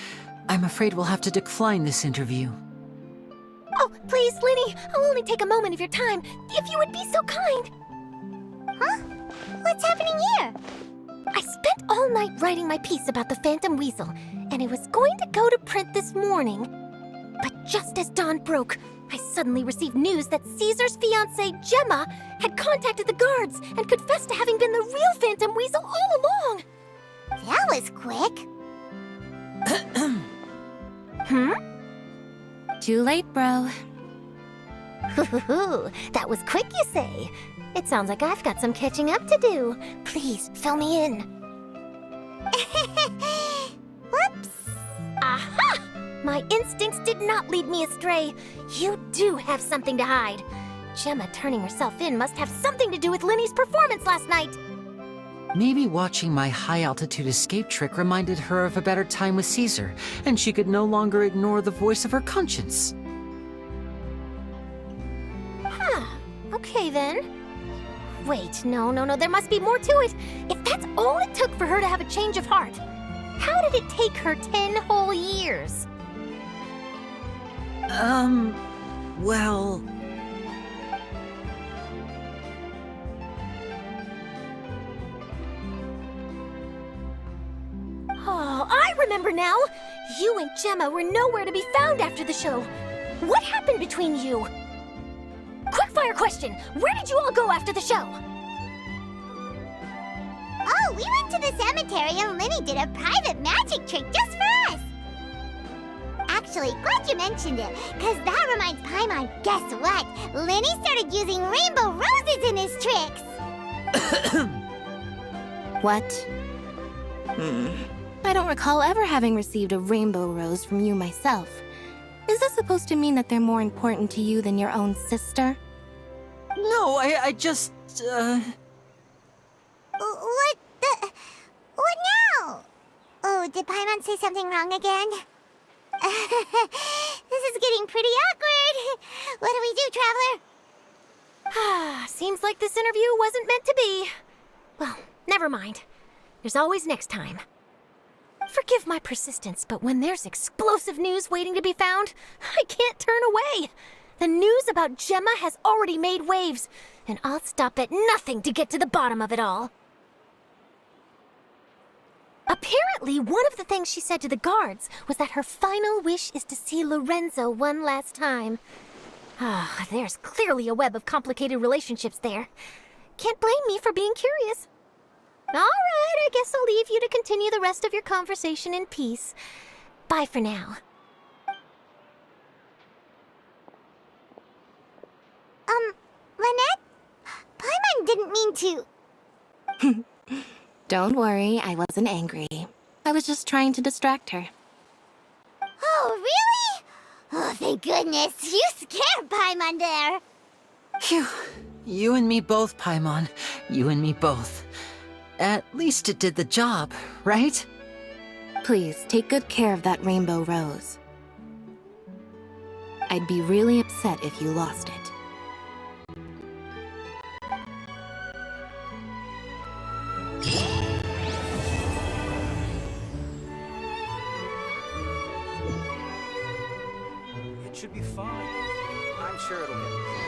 I'm afraid we'll have to decline this interview. Oh, please, Lenny, I'll only take a moment of your time, if you would be so kind. Huh? What's happening here? I spent all night writing my piece about the Phantom Weasel, and it was going to go to print this morning. But just as dawn broke, I suddenly received news that Caesar's fiancée, Gemma, had contacted the guards and confessed to having been the real Phantom Weasel all along. That was quick. Too late, bro. That was quick, you say? It sounds like I've got some catching up to do. Please, fill me in. Whoops. Aha! My instincts did not lead me astray. You do have something to hide. Gemma turning herself in must have something to do with Linny's performance last night. Maybe watching my high-altitude escape trick reminded her of a better time with Caesar, and she could no longer ignore the voice of her conscience. Huh. Okay, then. Wait, no, there must be more to it. If that's all it took for her to have a change of heart, how did it take her 10 whole years? Well... Oh, I remember now! You and Gemma were nowhere to be found after the show. What happened between you? Quickfire question! Where did you all go after the show? Oh, we went to the cemetery and Linny did a private magic trick just for us. Actually, glad you mentioned it, because that reminds Paimon, guess what? Linny started using rainbow roses in his tricks. What? I don't recall ever having received a rainbow rose from you myself. Is this supposed to mean that they're more important to you than your own sister? No, I just, What now? Oh, did Paimon say something wrong again? This is getting pretty awkward. What do we do, Traveler? Seems like this interview wasn't meant to be. Well, never mind. There's always next time. Forgive my persistence, but when there's explosive news waiting to be found, I can't turn away. The news about Gemma has already made waves, and I'll stop at nothing to get to the bottom of it all. Apparently, one of the things she said to the guards was that her final wish is to see Lorenzo one last time. There's clearly a web of complicated relationships there. Can't blame me for being curious. All right, I guess I'll leave you to continue the rest of your conversation in peace. Bye for now. Lynette? Paimon didn't mean to... Don't worry, I wasn't angry. I was just trying to distract her. Oh, really? Oh, thank goodness. You scared Paimon there. Phew. You and me both, Paimon. You and me both. At least it did the job, right? Please, take good care of that rainbow rose. I'd be really upset if you lost it. It should be fine. I'm sure it'll get...